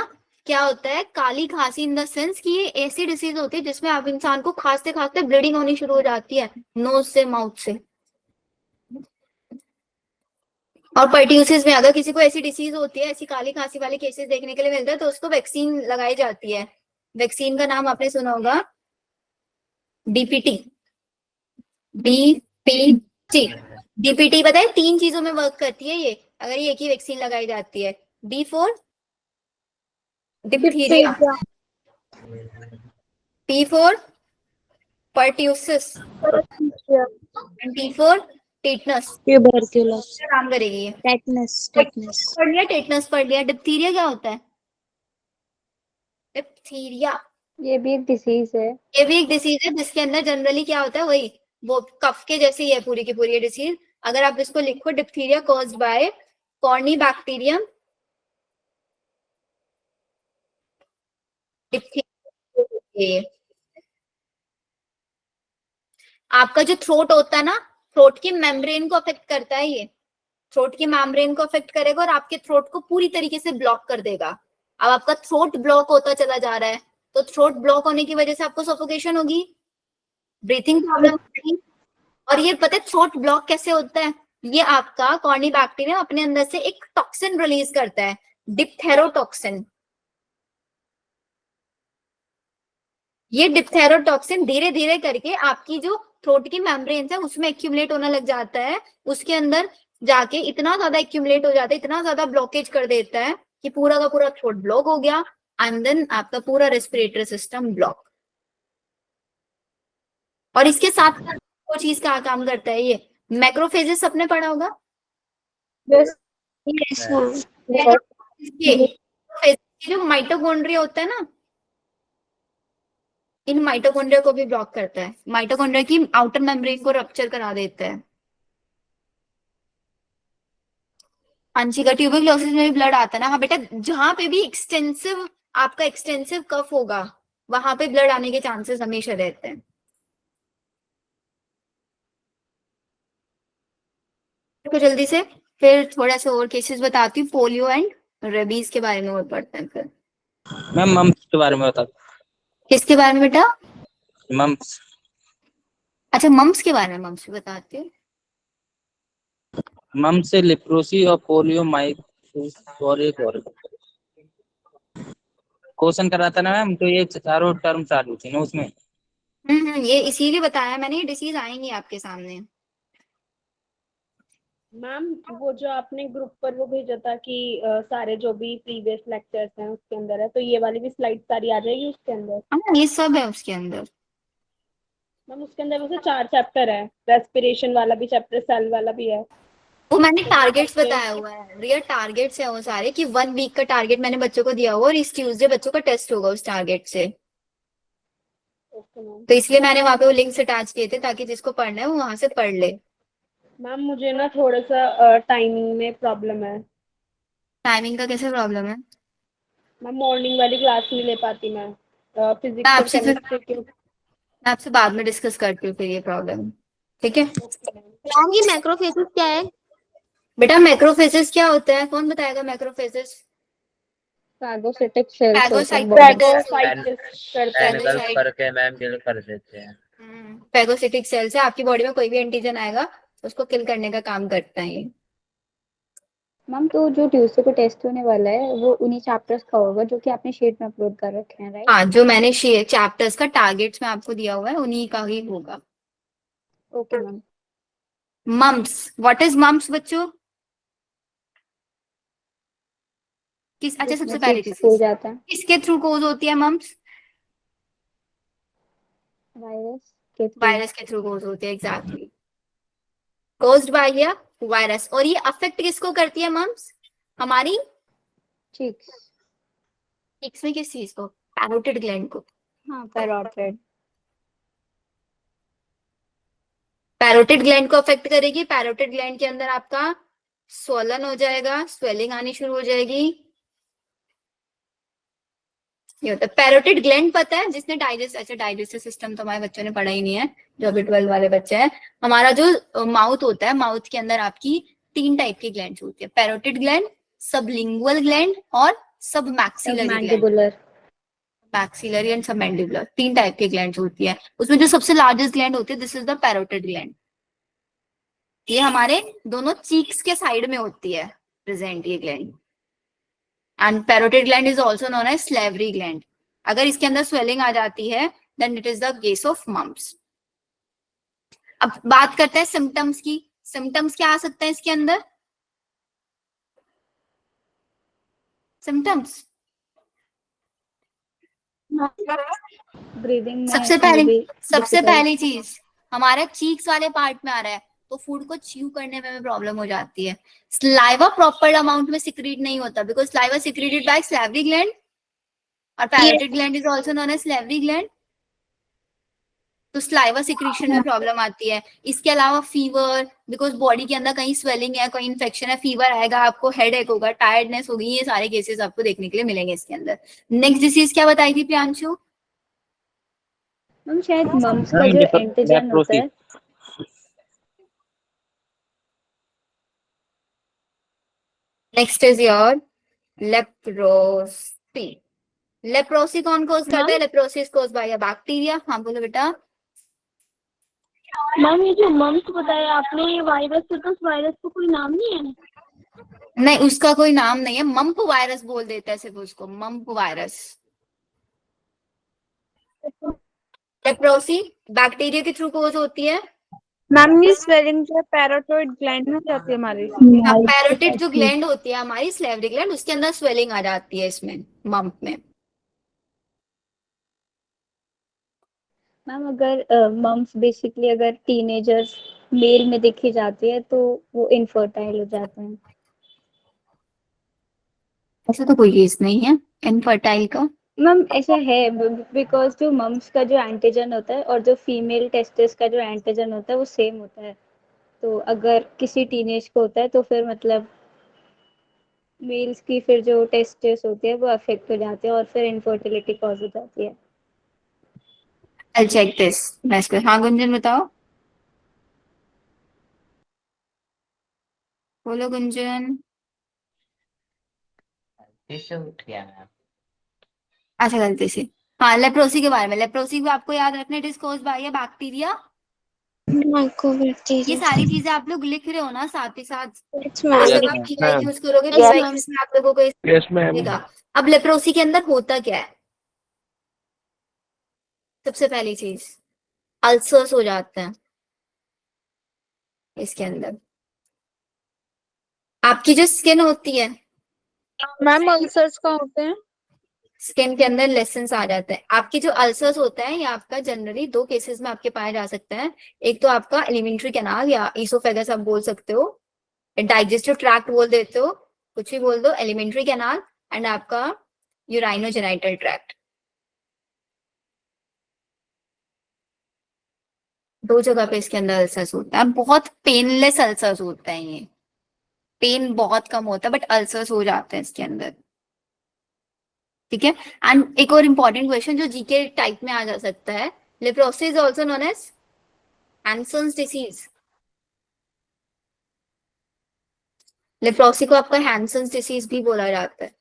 क्या होता है? काली खांसी इन द सेंस कि ये ऐसी डिसीज होती है जिसमें आप इंसान को खांसते खांसते ब्लीडिंग होनी शुरू हो जाती है, नोज से, माउथ से। और पर्ट्यूसिस में अगर किसी को ऐसी डिसीज होती है, ऐसी काली खांसी वाले केसेस देखने के लिए मिलता है, तो उसको वैक्सीन लगाई जाती है। वैक्सीन का नाम आपने सुना होगा, डीपीटी। डीपीटी डीपीटी पता है 3 चीजों में वर्क करती है ये, अगर ये एक ही वैक्सीन लगाई जाती है। D for diphtheria, P for pertussis, and T for tetanus। Tuberculosis, काम करेगी ये। tetanus. पढ़ लिया, टेटनस पढ़ लिया। डिप्थीरिया क्या होता है? डिप्थीरिया ये भी एक डिसीज है। ये भी एक डिसीज है जिसके अंदर जनरली क्या होता है? वही वो कफ के जैसी है पूरी की पूरी डिसीज। अगर आप इसको लिखो, diphtheria caused by Corynebacterium diphtheria. आपका जो थ्रोट होता है ना, थ्रोट की मेम्ब्रेन को अफेक्ट करता है ये। थ्रोट की मेम्ब्रेन को अफेक्ट करेगा और आपके थ्रोट को पूरी तरीके से ब्लॉक कर देगा। अब आपका थ्रोट ब्लॉक होता चला जा रहा है, तो थ्रोट ब्लॉक होने की वजह से आपको सफोकेशन होगी, ब्रीथिंग प्रॉब्लम होगी। और ये पता है थ्रोट ब्लॉक कैसे होता है? ये आपका कॉर्निबैक्टीरियम अपने अंदर से एक टॉक्सिन रिलीज करता है, डिप्थेरोटॉक्सिन। ये डिप्थेरोटॉक्सिन धीरे धीरे करके आपकी जो थ्रोट की मेम्ब्रेन है उसमें एक्यूमुलेट होने लग जाता है। उसके अंदर जाके इतना ज्यादा एक्यूमुलेट हो जाता है, इतना ज्यादा ब्लॉकेज कर देता है कि पूरा का पूरा थ्रोट ब्लॉक हो गया एंड देन आपका पूरा रेस्पिरेटरी सिस्टम ब्लॉक। और इसके साथ वो चीज क्या काम करता है, ये मैक्रोफेजेस आपने पढ़ा होगा। Yes, ma'am. ये जो माइटोकॉन्ड्रिया होता है ना, इन माइटोकॉन्ड्रिया को भी ब्लॉक करता है, माइटोकॉन्ड्रिया की आउटर मेम्ब्रेन को रप्चर करा देता है। अंशिका ट्यूबरक्लोसिस में भी ब्लड आता है ना। हाँ बेटा, जहां पे भी एक्सटेंसिव आपका एक्सटेंसिव कफ होगा वहां पे ब्लड आने के चांसेस हमेशा रहते हैं। तो जल्दी से फिर थोड़ा सा और केसेस बताती हूँ, पोलियो एंड रेबीज के बारे में और पढ़ते हैं फिर। मैम मम्स के बारे में बता दो। किसके बारे में बेटा? मम्स। अच्छा मम्स के बारे में, मम्स बताती हूँ। मम्स से लेप्रोसी और पोलियो और एक और क्वेश्चन करा था ना मैम, तो ये चारों टर्म चालू थी ना उसमें। ये इसीलिए बताया मैंने, ये डिसीज आएंगी आपके सामने। मैम वो जो आपने ग्रुप पर वो भेजा था कि सारे जो भी प्रीवियस लेक्चर्स हैं उसके अंदर है, तो ये वाली भी स्लाइड सारी आ जाएगी उसके अंदर? हाँ ये सब है उसके अंदर। मैम उसके अंदर वैसे 4 चैप्टर है, रेस्पिरेशन वाला भी चैप्टर, सेल वाला भी है। वो मैंने टारगेट्स बताया हुआ है, रियल टारगेट्स है वो सारे, कि 1 वीक का टारगेट मैंने बच्चों को दिया हुआ और इस ट्यूसडे बच्चों का टेस्ट होगा उस टारगेट से। Okay ma'am. तो इसलिए मैंने वहां पे वो लिंक्स अटैच किए थे ताकि जिसको पढ़ना है वो वहां से पढ़ ले। मैम मुझे ना थोड़ा सा टाइमिंग में प्रॉब्लम है। टाइमिंग का कैसे प्रॉब्लम है? मैं मॉर्निंग वाली क्लास नहीं ले पाती मैं, मैं फिजिक्स और आपसे फिर केमिस्ट्री की। मैं आपसे बाद में डिस्कस करती हूँ फिर ये प्रॉब्लम, ठीक है? मैम ये मैक्रोफेजेस क्या है? बेटा मैक्रोफेजेस क्या होता है, कौन बताएगा मैक्रोफेजेस? फैगोसिटिक सेल्स होते हैं Phagocytic बॉडी cells करते हैं। एनगल्फ करके मैम किल कर देते हैं। पैगोसिटिक सेल्स है, आपकी बॉडी में कोई भी एंटीजन आएगा उसको किल करने का काम करता है ये। मैम। तो जो ट्यूसडे को टेस्ट होने वाला है वो उन्हीं चैप्टर्स का होगा जो कि आपने शीट में अपलोड कर रखे हैं, राइट? हाँ, जो मैंने चैप्टर्स का टारगेट्स में आपको दिया हुआ है उन्हीं का ही होगा। Okay ma'am. Mumps, what is mumps बच्चों? अच्छा सबसे पहले चीक्स फूल डिसीज जाता है किसके थ्रू कोज होती है मम्प्स? वायरस के थ्रू। वायरस के थ्रू कोज होती है, exactly, caused by a virus. और ये अफेक्ट किसको करती है मम्प्स? हमारी चीक्स। चीक्स में किस चीज को? पैरोटिड ग्लैंड को। हाँ, पैरोटिड। पैरोटिड ग्लैंड को अफेक्ट करेगी। पैरोटिड ग्लैंड के अंदर आपका स्वलन हो जाएगा, स्वेलिंग आनी शुरू हो जाएगी। ये होता है पैरोटिड ग्लैंड। पता है जिसने डाइजेस्टिव सिस्टम तो हमारे बच्चों ने पढ़ा ही नहीं है, जो अभी 12 वाले बच्चे हैं। हमारा जो माउथ होता है, माउथ के अंदर आपकी 3 टाइप की ग्लैंड होती है, पैरोटिड ग्लैंड, सबलिंगुअल ग्लैंड और सब maxillary gland. Mandibular. Maxillary and सब मैंडिबुलर, 3 टाइप की ग्लैंड होती है। उसमें जो सबसे लार्जेस्ट ग्लैंड होती है this is the parotid gland. ये हमारे दोनों चीक्स के साइड में होती है प्रेजेंट ये gland. And parotid gland is also known as salivary gland. अगर इसके अंदर स्वेलिंग आ जाती है then it is the case of mumps. अब बात करते हैं सिम्टम्स की। सिम्टम्स क्या आ सकते हैं इसके अंदर? सिम्टम्स ब्रीदिंग में सबसे will be difficult। पहली चीज हमारे चीक्स वाले पार्ट में आ रहा है तो फूड को च्यू करने में प्रॉब्लम हो जाती है। स्लाइवा प्रॉपर अमाउंट में सिक्रीट नहीं होता because saliva secreted by salivary gland और parotid gland is also known as salivary gland. तो स्लाइवा सिक्रीशन में प्रॉब्लम आती है। इसके अलावा फीवर, बिकॉज बॉडी के अंदर कहीं स्वेलिंग है, कोई इन्फेक्शन है, फीवर आएगा, आपको हेडेक होगा, टायर्डनेस होगी, ये सारे केसेस आपको देखने के लिए मिलेंगे इसके अंदर। नेक्स्ट डिसीज क्या बताई थी प्रियांशु? मैम शायद मम्स का जो एंटीजन होता है। Next is your leprosy. Leprosy कौन कोज करता है? Leprosy cause by a bacteria. हाँ बोलो बेटा। मैम ये जो मम्स बताया आपने, ये वायरस है, तो उस वायरस को कोई नाम नहीं है? नहीं, उसका कोई नाम नहीं है, मम्प वायरस बोल देता है सिर्फ उसको, मम्प वायरस। लेप्रोसी बैक्टीरिया के थ्रू कोज होती है। मैम ये स्वेलिंग जो है पैराटॉइड ग्लैंड में जाती है हमारी। पैरोटिड जो ग्लैंड होती है हमारी स्लेवरी ग्लैंड, उसके अंदर स्वेलिंग आ जाती है इसमें मम्प में। मैम अगर मम्स बेसिकली अगर टीनेजर्स मेल में देखी जाती है तो वो इनफर्टाइल हो जाते हैं। ऐसा तो कोई केस नहीं है इनफर्टाइल का। मैम ऐसा है बिकॉज जो मम्स का जो एंटीजन होता है और जो फीमेल टेस्टिस का जो एंटीजन होता है वो सेम होता है। तो अगर किसी टीनेज को होता है तो फिर मतलब मेल्स की फिर जो टेस्टिस होती है वो अफेक्ट हो जाती है और फिर इनफर्टिलिटी कॉज हो जाती है। I'll check this। हाँ गुंजन बताओ, बोलो गुंजन। इससे उठ गया मैम। अच्छा गलती से। हाँ लेप्रोसी के बारे में, लेप्रोसी को आपको याद रखना, it is caused by a bacteria. ये सारी चीजें आप लोग लिख रहे हो ना साथ ही साथ, जब आप पीवाई यूज करोगे पीवाई में आप लोगों को देगा। अब लेप्रोसी के अंदर होता क्या है? सबसे पहली चीज अल्सर्स हो जाते हैं इसके अंदर। आपकी जो स्किन होती है, मैम अल्सर्स कहाँ होते हैं? स्किन के अंदर लेसेंस आ जाते हैं। आपके जो अल्सर्स होता है ये आपका जनरली दो केसेस में आपके पाए जा सकते हैं। एक तो आपका एलिमेंट्री कैनाल या ईसोफेगस आप बोल सकते हो, डाइजेस्टिव ट्रैक्ट बोल देते हो, कुछ भी बोल दो, एलिमेंट्री कैनाल एंड आपका यूराइनोजेनाइटल ट्रैक्ट। दो जगह पे इसके अंदर अल्सर्स होता है। बहुत पेनलेस अल्सर्स होता है, ये पेन बहुत कम होता है बट अल्सर्स हो जाते हैं इसके अंदर। ठीक है। एंड एक और इम्पॉर्टेंट क्वेश्चन जो जीके टाइप में आ जा सकता है, leprosy is also known as Hansen's disease. Leprosy को आपका हैंसन्स डिसीज भी बोला जाता है।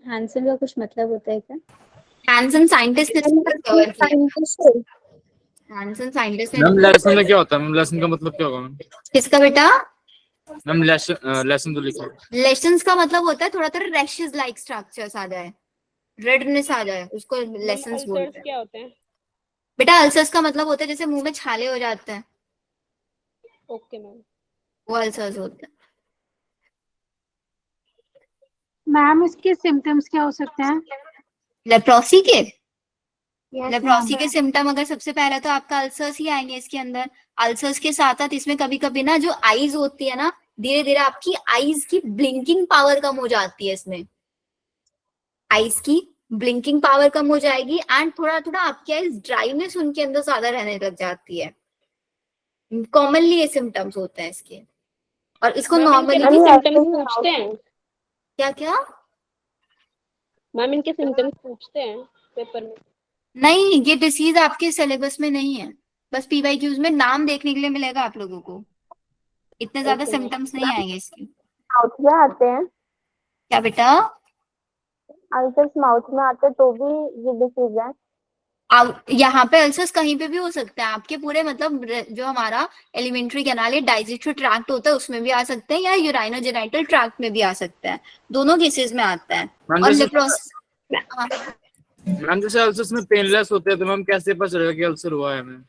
हैंसन का कुछ मतलब होता है क्या? हैंसन साइंटिस्ट ने डिस्कवर किया। हैंसन साइंटिस्ट ने मैम लेसन में क्या होता है? मैम लेसन का मतलब क्या होगा मैम? किसका बेटा? मैम लेसन तो लिखो। लेशंस का मतलब होता है थोड़ा थोड़ा रैशेस लाइक स्ट्रक्चर्स आ जाए, रेडनेस आ जाए, उसको लेशंस बोलते अल्सर्स हैं। क्या होते हैं? बेटा अल्सर्स का मतलब होता है जैसे मुंह में छाले हो जाते हैं, ओके मैम। वो अल्सर्स होते हैं। मैम इसके सिम्टम्स क्या हो सकते हैं? लेप्रोसी के यस लेप्रोसी के सिम्टम अगर सबसे पहले तो आपका अल्सर्स ही आएंगे इसके अंदर। अल्सर्स के साथ साथ इसमें कभी कभी ना जो आईज होती है ना, धीरे धीरे आपकी आईज की ब्लिंकिंग पावर कम हो जाती है इसमें। आईज की ब्लिंकिंग पावर कम हो जाएगी एंड थोड़ा थोड़ा आपकी आईज ड्राइनेस उनके अंदर ज्यादा रहने लग जाती है। कॉमनली ये सिम्टम्स होते हैं इसके, और इसको मैम इनके नॉर्मली सिम्टम्स पूछते हैं? क्या क्या? मैम इनके सिम्टम्स पूछते हैं पेपर में? नहीं, ये डिसीज आपके सिलेबस में नहीं है, बस पीवाईक्यूज में नाम देखने के लिए मिलेगा आप लोगों को। इतने ज्यादा Okay, सिम्टम्स नहीं आएंगे इसके। माउथ में आते हैं, क्या बेटा? अल्सर्स माउथ में आते हैं तो भी ये डिसीज है। यहाँ पे अल्सर्स कहीं पे भी हो सकते हैं आपके पूरे, मतलब जो हमारा एलिमेंट्री कैनाल या डाइजेस्टिव ट्रैक्ट होता है उसमें भी आ सकते हैं, या यूराइनोजेनाइटल ट्रैक्ट में भी आ सकते हैं। दोनों केसेस में आता है। मैम और जैसे मैम जैसे अल्सर्स में पेनलेस होते हैं तो मैम कैसे पता चलेगा कि अल्सर हुआ है हमें?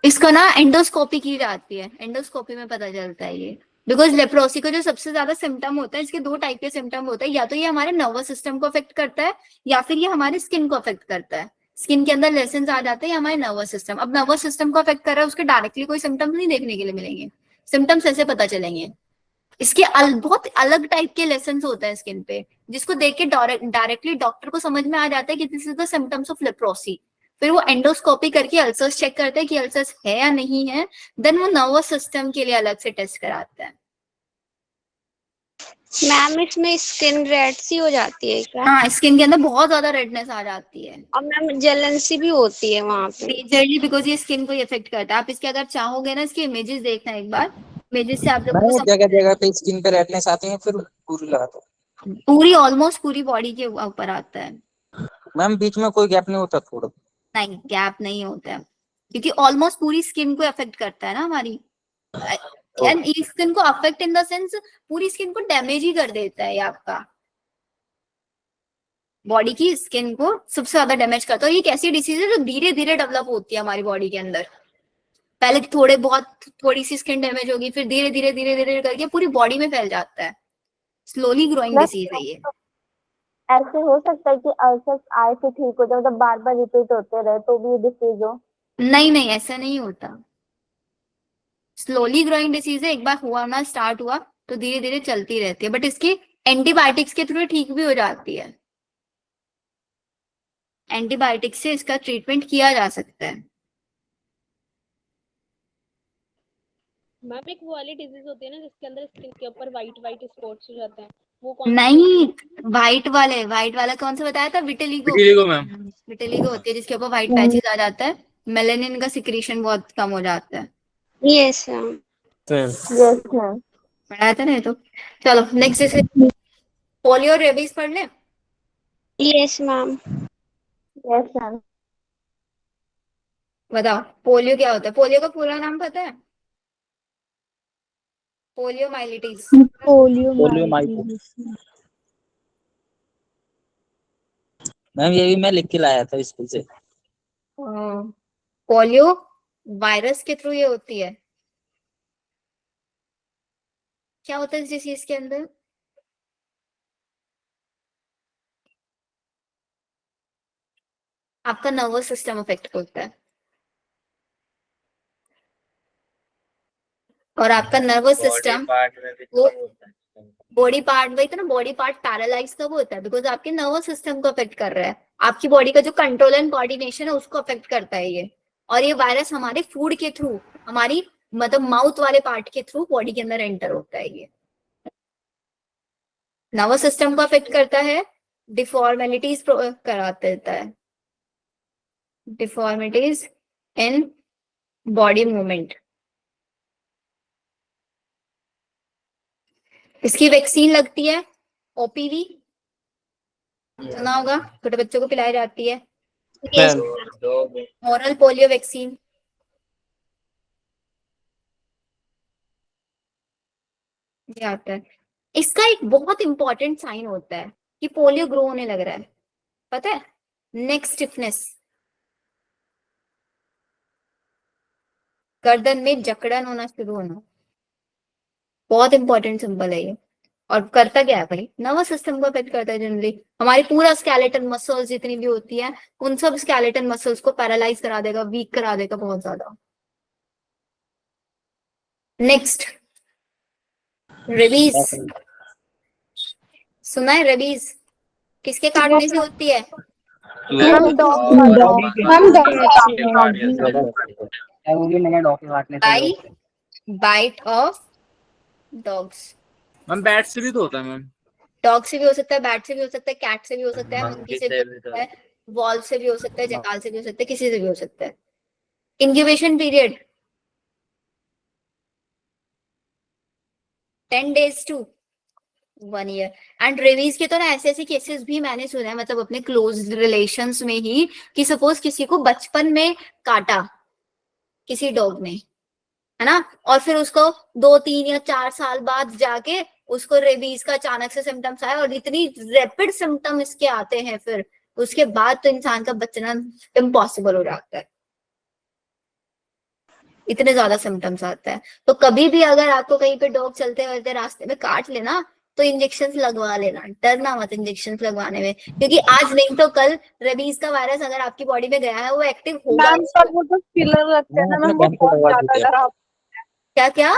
इसको ना एंडोस्कोपी की जाती है, एंडोस्कोपी में पता चलता है ये। बिकॉज लेप्रोसी को जो सबसे ज्यादा सिम्टम होता है, इसके दो टाइप के सिम्टम होते हैं, या तो ये हमारे नर्वस सिस्टम को अफेक्ट करता है या फिर ये हमारे स्किन को अफेक्ट करता है। स्किन के अंदर लेसेंस आ जाते हैं, हमारे नर्वस सिस्टम। अब नर्वस सिस्टम को अफेक्ट कर रहा है, उसके डायरेक्टली कोई सिम्टम्स नहीं देखने के लिए मिलेंगे। सिम्टम्स ऐसे पता चलेंगे। इसके बहुत अलग टाइप के लेसेंस होते हैं स्किन पे, जिसको देख के डायरेक्टली डॉक्टर को समझ में आ जाता है कि this is the symptoms of leprosy. फिर वो एंडोस्कोपी करके अल्सर्स चेक करते हैं कि अल्सर्स है या नहीं है, देन वो नर्वस सिस्टम के लिए अलग से टेस्ट कराते हैं। मैम इसमें स्किन रेड सी हो जाती है क्या? हाँ, स्किन के अंदर बहुत ज्यादा रेडनेस आ जाती है, और मैम जलन सी भी होती है वहां पे। मेजरली बिकॉज ये स्किन को इफेक्ट करता है। आप इसके अगर चाहोगे ना, इसके इमेजेस देखना एक बार, इमेजेस से आप लोगों को जगह जगह पे स्किन पे रेडनेस आती है फिर पूरी लगाता पूरी ऑलमोस्ट पूरी बॉडी के ऊपर आता है। मैम बीच में कोई गैप नहीं होता थोड़ा? नहीं, गैप नहीं होता है, क्योंकि ऑलमोस्ट पूरी स्किन को अफेक्ट करता है ना हमारी। एंड ये स्किन को अफेक्ट इन द सेंस पूरी स्किन को डैमेज ही कर देता है ये आपका, बॉडी की स्किन को सबसे ज्यादा डैमेज करता है। और ये एक ऐसी डिसीज है जो धीरे धीरे डेवलप होती है हमारी बॉडी के अंदर। पहले थोड़े बहुत थोड़ी सी स्किन डैमेज होगी, फिर धीरे धीरे धीरे धीरे करके पूरी बॉडी में फैल जाता है। स्लोली ग्रोइंग मैम डिसीज है ये। ऐसे हो सकता है कि अल्सर आए से ठीक हो जाए, मतलब बार बार रिपीट होते रहे तो भी डिसीज हो? नहीं नहीं, ऐसा नहीं होता। स्लोली ग्रोइंग डिसीज है, एक बार हुआ ना, स्टार्ट हुआ तो धीरे धीरे चलती रहती है, बट इसकी एंटीबायोटिक्स के थ्रू ठीक भी हो जाती है। एंटीबायोटिक्स से इसका ट्रीटमेंट किया जा सकता है। मैम एक वो वाली डिजीज होती है ना जिसके अंदर स्किन के ऊपर वाइट वाइट स्पॉट्स हो जाते हैं, वो कौन सी नहीं, होती है? व्हाइट वाला कौन सा बताया था? विटिलिगो। Vitiligo ma'am. विटिलिगो होती है जिसके ऊपर व्हाइट पैचेस आ जाता है, मेलेनिन का सिक्रीशन बहुत कम हो जाता है। Yes ma'am. Yes ma'am. पढ़ाया था ना ये तो। चलो नेक्स्ट जैसे पोलियो रेबीज पढ़ ले। Yes ma'am. Yes ma'am. बताओ पोलियो क्या होता है? पोलियो का पूरा नाम पता है? पोलियो माइलिटीज। पोलियो माइलिटीज। मैम ये भी मैं लिख के लाया था स्कूल से। पोलियो वायरस के थ्रू ये होती है। क्या होता है इस डिसीज के अंदर? आपका नर्वस सिस्टम अफेक्ट होता है, और आपका नर्वस बॉडी सिस्टम पार्ट में भी वो तो होता है। बॉडी पार्ट, वही तो ना, बॉडी पार्ट पैरालाइज कब होता है? बिकॉज आपके नर्वस सिस्टम को अफेक्ट कर रहा है। आपकी बॉडी का जो कंट्रोल एंड कोऑर्डिनेशन है उसको अफेक्ट करता है ये। और ये वायरस हमारे फूड के थ्रू, हमारी मतलब माउथ वाले पार्ट के थ्रू बॉडी के अंदर एंटर होता है। ये नर्वस सिस्टम को अफेक्ट करता है, डिफॉर्मेलिटीज करा देता है, डिफॉर्मिटीज इन बॉडी मूवमेंट। इसकी वैक्सीन लगती है, ओपीवी सुना होगा, छोटे बच्चों को पिलाई जाती है। यस दो ओरल पोलियो वैक्सीन। ये आता है। इसका एक बहुत इंपॉर्टेंट साइन होता है कि पोलियो ग्रो होने लग रहा है, पता है? नेक स्टिफनेस, गर्दन में जकड़न होना शुरू होना, बहुत इंपॉर्टेंट सिंबल है ये। और करता क्या है भाई? नर्वस सिस्टम को अफेक्ट करता है जनरली। हमारी पूरा स्केलेटन मसल्स जितनी भी होती है उन सब स्केलेटन मसल्स को पैरालाइज करा देगा, वीक करा देगा बहुत ज्यादा। Next rabies. सुना है रेबीज किसके काटने से होती है? Ma'am dog by bite of dogs. Ma'am bat से भी तो होता है मैम। डॉग से भी हो सकता है, बैट से भी हो सकता है, कैट से भी हो सकता है, मंकी मंकी से भी से हो भी तो सकता है, वॉल्व से भी हो सकता है, जकाल से भी हो सकता है, किसी से भी हो सकता है। Incubation period 10 days to 1 year। And rabies के तो ना ऐसे ऐसे केसेस भी मैंने सुने हैं, मतलब अपने क्लोज रिलेशंस में ही, कि सपोज किसी को बचपन में काटा किसी डॉग ने, है ना, और फिर उसको 2 3 या 4 साल बाद जाके उसको रेबीज का अचानक से सिम्टम्स आया, और इतनी रैपिड सिम्टम इसके आते हैं, फिर उसके बाद तो इंसान का बचना इम्पॉसिबल हो जाता है, इतने ज्यादा सिम्टम्स आता है। तो कभी भी अगर आपको कहीं पे डॉग चलते वलते रास्ते में काट लेना तो इंजेक्शन लगवा लेना, डरना मत इंजेक्शन लगवाने में, क्योंकि आज नहीं तो कल रेबीज का वायरस अगर आपकी बॉडी में गया है वो एक्टिव होगा। मैम पर वो जो फिलर लगते हैं ना मैम, वो बहुत ज्यादा डरा। क्या क्या?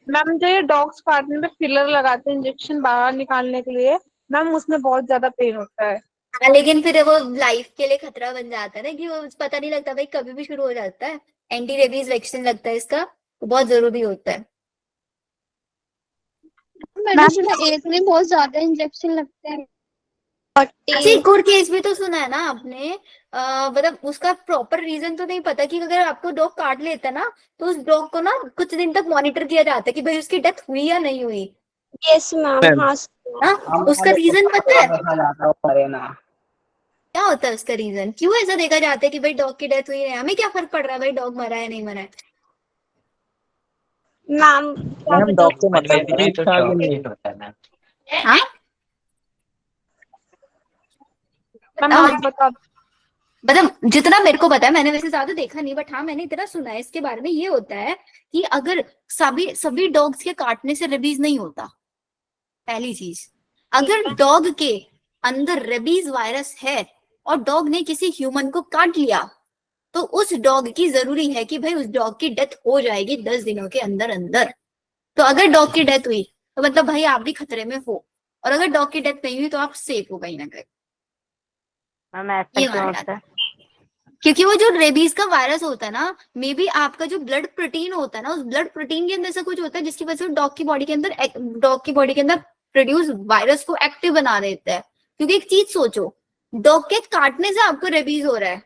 मैम जो ये डॉग्स काटने में फिलर लगाते हैं इंजेक्शन बाहर निकालने के लिए, मैम उसमें बहुत ज्यादा पेन होता है। हाँ, लेकिन फिर वो लाइफ के लिए खतरा बन जाता है ना, कि वो पता नहीं लगता भाई कभी भी शुरू हो जाता है। एंटी रेबीज वैक्सीन लगता है इसका, तो बहुत जरूरी होता है। मैंने सुना एक में बहुत ज्यादा इंजेक्शन लगते हैं। अच्छा एक और केस भी तो सुना है ना आपने, मतलब उसका प्रॉपर रीजन तो नहीं पता, कि अगर आपको डॉग काट लेता है ना तो उस डॉग को ना कुछ दिन तक मॉनिटर किया जाता है कि भाई उसकी डेथ हुई या नहीं हुई। Yes ma'am. हाँ हाँ, उसका रीजन पता है? क्या होता है उसका रीजन? क्यों ऐसा देखा जाता है कि भाई डॉग की डेथ हुई है, हमें क्या फर्क पड़ रहा है भाई डॉग मरा है नहीं मरा है? मैम डॉग से मतलब भी तो चॉकलेट होता है मैम। हाँ मैम आप बता मतलब जितना मेरे को पता है, मैंने वैसे ज्यादा देखा नहीं, बट हाँ मैंने इतना सुना है इसके बारे में। ये होता है कि अगर सभी सभी डॉग्स के काटने से रेबीज नहीं होता, पहली चीज। अगर डॉग के अंदर रेबीज वायरस है और डॉग ने किसी ह्यूमन को काट लिया, तो उस डॉग की जरूरी है कि भाई उस डॉग की डेथ हो जाएगी 10 दिनों के अंदर अंदर। तो अगर डॉग की डेथ हुई तो मतलब भाई आप भी खतरे में हो, और अगर डॉग की डेथ नहीं हुई तो आप सेफ हो कहीं ना कहीं। मैम ऐसा ये क्यों माना होता है? क्योंकि वो जो रेबीज का वायरस होता है ना, मे बी आपका जो ब्लड प्रोटीन होता है ना, उस ब्लड प्रोटीन के अंदर से कुछ होता है जिसकी वजह से डॉग की बॉडी के अंदर प्रोड्यूस वायरस को एक्टिव बना देता है। क्योंकि एक चीज सोचो, डॉग के काटने से आपको रेबीज हो रहा है,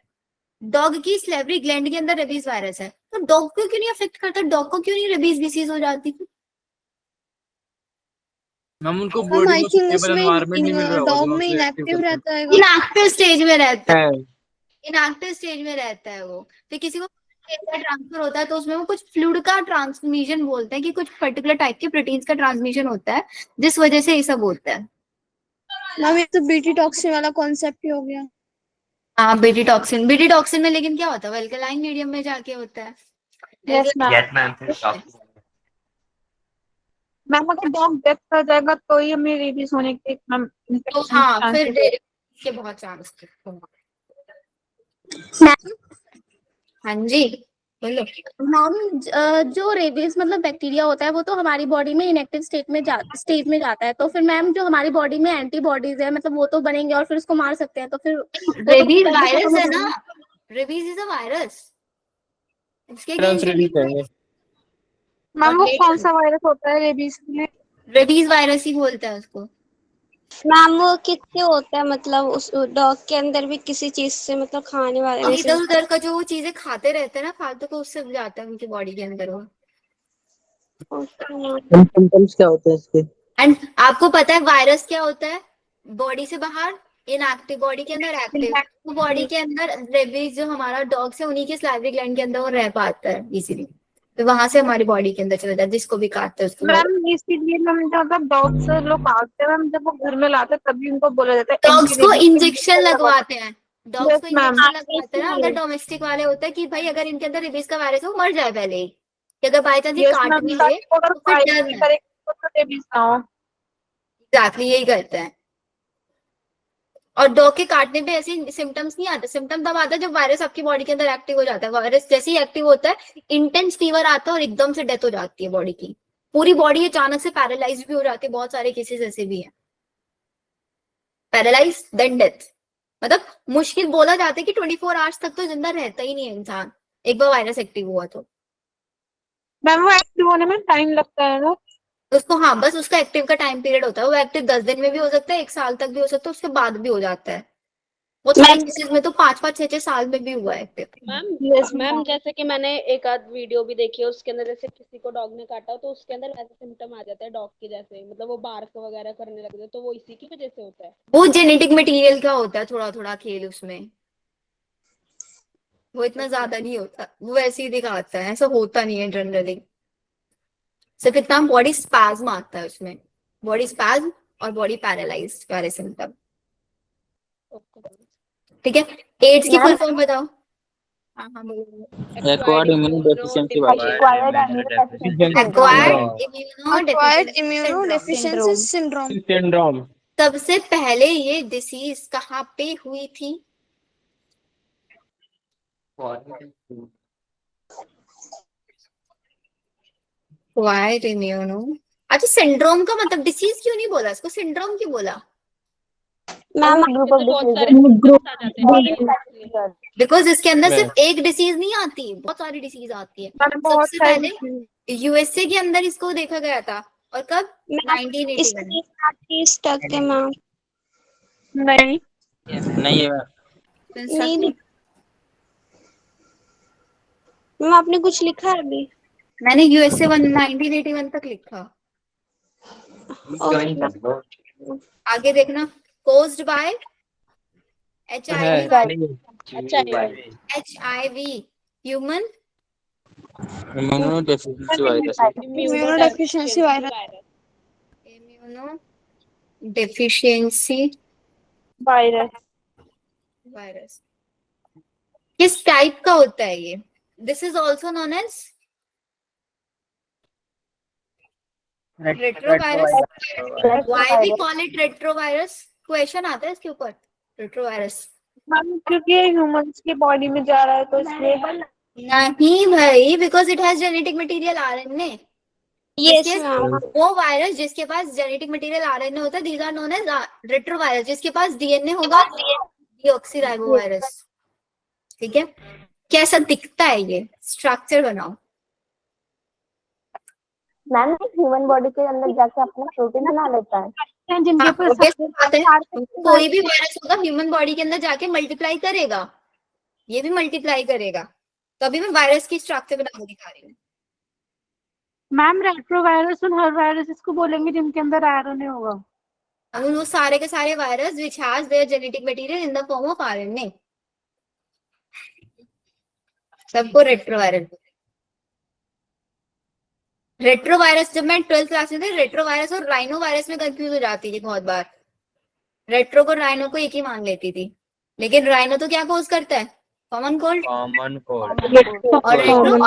डॉग की स्लेवरी ग्लैंड के अंदर रेबीज वायरस है, तो डॉग को क्यों नहीं अफेक्ट करता? डॉग को क्यों नहीं रेबीज डिसीज हो जाती? मैम उनको मैम बॉडी आई में थिंक सुटेबल उसमें एनवायरनमेंट नहीं मिल रहा होगा डॉग जो में उसे एक्टिव इनएक्टिव कर पाए। रहता है। इनएक्टिव स्टेज में रहता है, है इनएक्टिव स्टेज में रहता है वो। फिर किसी को ट्रांसफर होता है तो उसमें वो कुछ फ्लूइड का ट्रांसमिशन बोलते हैं, कि कुछ पर्टिकुलर टाइप के प्रोटीन्स का ट्रांसमिशन होता है जिस वजह से ये सब होता है। मैम ये तो बीटी टॉक्सिन वाला कॉन्सेप्ट ही हो गया। हाँ बीटी टॉक्सिन में लेकिन क्या होता है, अल्कलाइन मीडियम में जाके होता है। Yes ma'am. Yes, ma'am. Fill ma'am अगर डॉग डेथ कर जाएगा तो ही हमें रेबीज होने के मैम तो इन्फेक्शन हाँ फिर चांसेस। के बहुत चांस। मैम हाँ जी बोलो। जो रेबीज मतलब बैक्टीरिया होता है वो तो हमारी बॉडी में इनएक्टिव स्टेट में जाता है, तो फिर मैम जो हमारी बॉडी में एंटीबॉडीज है मतलब वो तो बनेंगे और फिर उसको मार सकते हैं, तो फिर वो तो रेबीज पहले वायरस खत्म हो है ना, जाएगा। रेबीज इज अ वायरस, इसके मैम वो कौन सा वायरस होता है रेबीज में? रेबीज वायरस ही बोलते हैं उसको। मैम वो कितने होते हैं, मतलब उस डॉग के अंदर भी किसी चीज से मतलब खाने वाले में से इधर उधर का जो वो चीजें खाते रहते हैं ना फालतू को, उससे जाता है उनकी बॉडी के अंदर वो। सिम्टम्स क्या होते हैं इसके? एंड आपको पता है वायरस क्या होता है? बॉडी से बाहर इनएक्टिव, बॉडी के अंदर एक्टिव। तो बॉडी के अंदर रेबीज जो हमारा डॉग्स है उन्हीं के स्लाइवरी ग्लैंड के अंदर वो रह पाता है इजीली, तो वहां से हमारी बॉडी के अंदर चला जाता है, जिसको भी काटते हैं उसको। मैम इसीलिए मैम मतलब डॉग्स लोग काटते हैं मैम, जब वो घर में लाते हैं तभी उनको बोला जाता है डॉग्स को anti-rabies इंजेक्शन लगवाते हैं, डॉग्स Yes, को ma'am. इंजेक्शन लगवाते हैं ना। अगर डोमेस्टिक वाले होते हैं कि भाई अगर इनके अंदर रेबीज का वायरस है वो मर जाए पहले ही, कि अगर बाई चांस ये Yes, काट ma'am. भी ले ताकि वो अगर तो फिर फाइट डर भी है। करेगा तो रेबीज ना हो। एग्जैक्टली यही करते हैं। और डॉग के काटने पे ऐसे सिम्टम्स नहीं आते, सिम्टम तब आता है जब वायरस आपकी बॉडी के अंदर एक्टिव हो जाता है। वायरस जैसे ही एक्टिव होता है इंटेंस फीवर आता है और एकदम से डेथ हो जाती है बॉडी की, पूरी बॉडी अचानक से पैरालाइज भी हो जाती है। बहुत सारे केसेस ऐसे भी हैं, पैरालाइज देन डेथ। मतलब मुश्किल बोला जाता है कि 24 आवर्स तक तो जिंदा रहता ही नहीं है इंसान, एक बार वायरस एक्टिव हुआ तो। मैम वो एक्टिव होने में टाइम लगता है ना? उसको हाँ बस उसका एक्टिव का टाइम पीरियड होता है, वो एक्टिव 10 दिन में भी हो सकता है, 1 साल तक भी हो सकता है, उसके बाद भी हो जाता है। बहुत सारे केसेस में तो 5-5 6-6 साल में भी हुआ है active. Ma'am Yes, ma'am ma'am. जैसे कि मैंने एक आध वीडियो भी देखी है, उसके अंदर जैसे किसी को डॉग ने काटा हो तो उसके अंदर ऐसे सिम्टम आ जाता है डॉग के जैसे, मतलब वो बार्क वगैरह करने लगते हैं, तो वो इसी की वजह से होता है। वो जेनेटिक मटेरियल का होता है, थोड़ा थोड़ा खेल उसमें, वो इतना ज्यादा नहीं होता, वो ऐसे ही दिखाता है, ऐसा होता नहीं है जनरली। सिर्फ इतना बॉडी स्पैज्म आता है उसमें, बॉडी स्पैज्म और बॉडी पैरालाइज्ड वाले सिम्टम। ठीक है, एड्स की फुल फॉर्म बताओ। हाँ हाँ बोलो। Acquired immuno deficiency virus. Acquired immunodeficiency syndrome. Syndrome. सबसे पहले ये डिसीज कहाँ पे हुई थी? Acquired immuno. अच्छा सिंड्रोम का मतलब डिसीज क्यों नहीं बोला, इसको सिंड्रोम क्यों बोला? मैम ग्रुप तो ऑफ बहुत सारे डिसीजेस। symptoms आ जाते हैं। बिकॉज इसके अंदर सिर्फ एक डिसीज नहीं आती, बहुत सारी डिसीज आती है। मैंने बहुत सबसे सारे पहले यूएसए के अंदर इसको देखा गया था, और कब? 1981। इसकी तक है मैम। नहीं नहीं है नहीं मैम, आपने कुछ लिखा है अभी? मैंने यूएसए 1981 तक लिखा। आगे देखना, caused by HIV, human immuno deficiency virus. Immunodeficiency virus. Immuno deficiency virus. Virus. किस टाइप का होता है ये? This is also known as retrovirus. Why we call it retrovirus? Question आता है इसके ऊपर. रेट्रोवायरस मैम क्योंकि ह्यूमंस की बॉडी में जा रहा है तो इसलिए. नहीं भाई, because it has genetic material RNA. Yes ma'am. वो वायरस जिसके पास जेनेटिक मटेरियल आरएनए होता है, these are known as retrovirus. जिसके पास डीएनए होगा, डीऑक्सीराइबोवायरस. ठीक है. कैसा दिखता है ये? स्ट्रक्चर बनाओ. मैम ह्यूमन बॉडी के अंदर जाके अपना प्रोटीन बना लेता है. जिनके हाँ, पास obvious बात है. कोई भी वायरस होगा ह्यूमन बॉडी के अंदर जाके मल्टीप्लाई करेगा. ये भी मल्टीप्लाई करेगा. तो अभी मैं वायरस की स्ट्रक्चर बना के दिखा रही हूँ. मैम रेट्रोवायरस उन हर वायरस इसको बोलेंगे जिनके अंदर आरएनए होगा. अब वो सारे के सारे virus which has their genetic material in the form of RNA, सबको रेट्रोवायरस. रेट्रोवायरस जब मैं 12th क्लास में थी, रेट्रोवायरस और राइनो वायरस में कंफ्यूज हो जाती थी बहुत बार. रेट्रो को राइनो को एक ही मान लेती थी, लेकिन राइनो तो क्या कोज करता है? Common cold. Common cold. और रेट्रो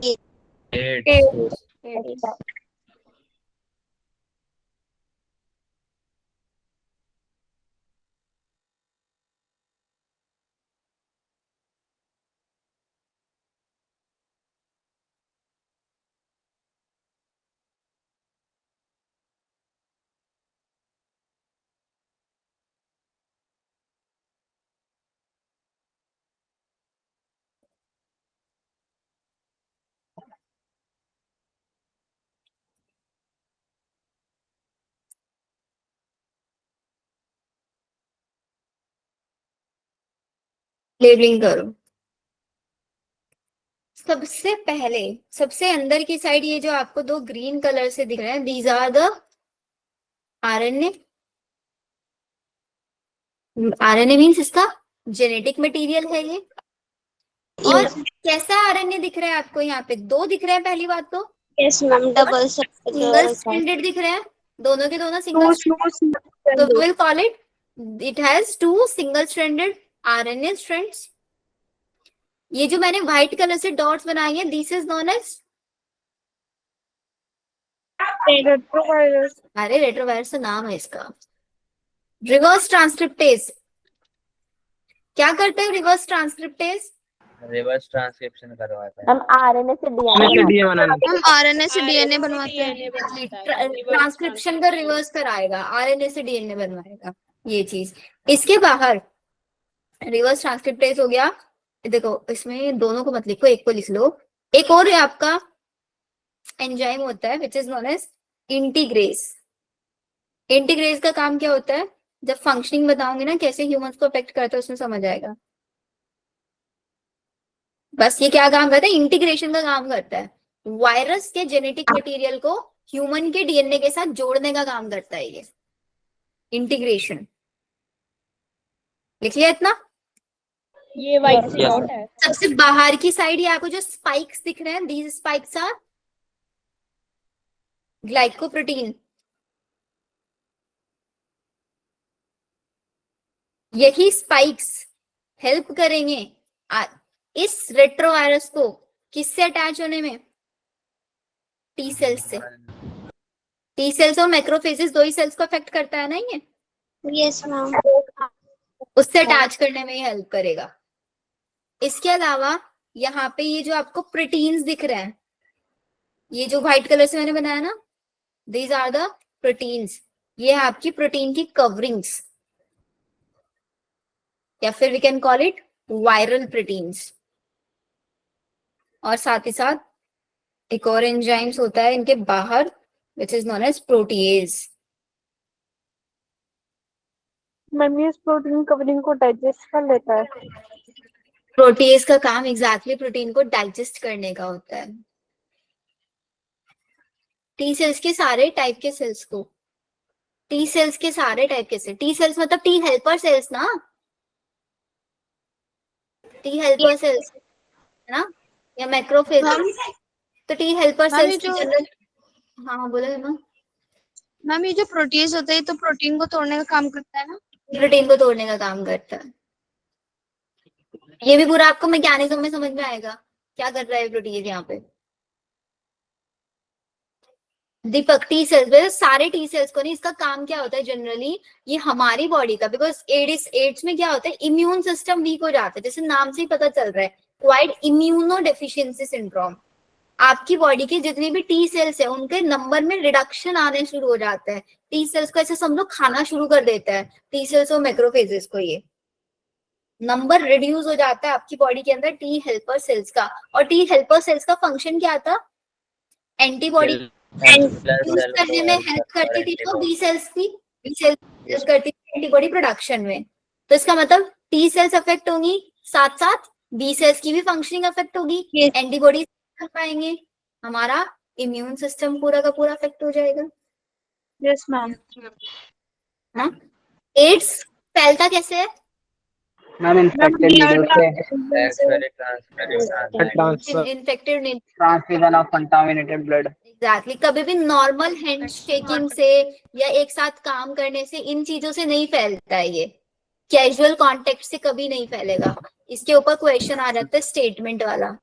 AIDS. लेबलिंग करो. सबसे पहले सबसे अंदर की साइड ये जो आपको दो ग्रीन कलर से दिख रहे हैं, these are the RNA. RNA means इसका जेनेटिक मटेरियल है ये. और कैसा आरएनए दिख रहा है आपको? यहाँ पे दो दिख रहे हैं. पहली बात तो yes ma'am. Double single stranded दिख रहे हैं. दोनों के दोनों single. So we will call it has two single stranded RNA strands. ये जो मैंने व्हाइट कलर से डॉट्स बनाए हैं, this is known as retrovirus. अरे रेट्रोवायरस तो नाम है इसका. Reverse transcriptase. क्या करते हैं रिवर्स ट्रांसक्रिप्टेज? रिवर्स ट्रांसक्रिप्शन करवाता है. हम आरएनए से डीएनए हम आरएनए से डीएनए बनवाते हैं. ट्रांसक्रिप्शन का रिवर्स कराएगा, आरएनए से डीएनए बनवाएगा. ये चीज इसके बाहर रिवर्स ट्रांसक्रिप्टेज हो गया. देखो इसमें दोनों को मत लिखो, एक को लिख लो. एक और है आपका एंजाइम होता है विच इज नोन एज इंटीग्रेस. इंटीग्रेस का काम क्या होता है? जब फंक्शनिंग बताऊंगी ना कैसे ह्यूमंस को अफेक्ट करता है, उसमें समझ आएगा. बस ये क्या काम करता है? इंटीग्रेशन का काम करता है. वायरस के जेनेटिक मटेरियल को ह्यूमन के डीएनए के साथ जोड़ने का काम करता है ये इंटीग्रेशन. लिख लिया इतना? ये वाइट सी डॉट है. सबसे बाहर की साइड ये आपको जो स्पाइक्स दिख रहे हैं, दीज स्पाइक्स आर ग्लाइकोप्रोटीन. यही स्पाइक्स हेल्प करेंगे इस रेट्रोवायरस को किससे अटैच होने में? टी सेल्स से. टी सेल्स और मैक्रोफेजेस दो ही सेल्स को अफेक्ट करता है ना ये. Yes ma'am. उससे अटैच करने में हेल्प करेगा. इसके अलावा यहाँ पे ये जो आपको प्रोटीन्स दिख रहे हैं, ये जो व्हाइट कलर से मैंने बनाया ना, दीज आर द प्रोटीन्स. ये है आपकी प्रोटीन की कवरिंग्स, या फिर we can call it viral proteins. और साथ ही साथ एक और एंजाइम्स होता है इनके बाहर which is known as protease. Ma'am ये इस प्रोटीन कवरिंग को डाइजेस्ट कर लेता है. प्रोटीएज का काम एग्जैक्टली प्रोटीन को डाइजेस्ट करने का होता है. टी सेल्स के सारे टाइप के सेल्स को, टी सेल्स के सारे टाइप के सेल्स, टी सेल्स मतलब टी हेल्पर सेल्स ना, टी हेल्पर सेल्स है ना, या मैक्रोफेज. तो टी हेल्पर सेल्स की जनरल. हाँ बोलो ना. मैम ये जो प्रोटीज होता है तो प्रोटीन को तोड़ने का काम करता है ना. प्रोटीन को तोड़ने का काम करता है. ये भी पूरा आपको मैकेनिज्म में समझ में आएगा क्या कर रहा है प्रोटीज यहाँ पे। दीपक, टी सेल्स, सारे टी सेल्स को नहीं, इसका काम क्या होता है जनरली, ये हमारी बॉडी का, बिकॉज एड्स में क्या होता है, इम्यून सिस्टम वीक हो जाता है, जैसे नाम से ही पता चल रहा है, क्वाइट इम्यूनो डेफिशिएंसी सिंड्रोम। आपकी बॉडी के जितने भी टी सेल्स है उनके नंबर में रिडक्शन आने शुरू हो जाता है। टी सेल्स को ऐसे समझो खाना शुरू कर देता है, टी सेल्स और मैक्रोफेजेस को, ये नंबर रिड्यूस हो जाता है आपकी बॉडी के अंदर टी हेल्पर सेल्स का। और टी हेल्पर सेल्स का फंक्शन क्या था, एंटीबॉडी यूज करने में हेल्प करती थी, तो बी सेल्स की बी सेल्स करती थी एंटीबॉडी प्रोडक्शन में। तो इसका मतलब टी सेल्स अफेक्ट होंगी, साथ साथ बी सेल्स की भी फंक्शनिंग अफेक्ट होगी, एंटीबॉडी कर पाएंगे, हमारा इम्यून सिस्टम पूरा का पूरा अफेक्ट हो जाएगा। Yes ma'am. हाँ, एड्स फैलता कैसे है? मैम इन्फेक्टेड नीडल से infected transfusion of contaminated blood. Exactly, कभी भी नॉर्मल हैंड शेकिंग से या एक साथ काम करने से, इन चीजों से नहीं फैलता है, ये कैजुअल कांटेक्ट से कभी नहीं फैलेगा। इसके ऊपर क्वेश्चन आ जाता है स्टेटमेंट वाला,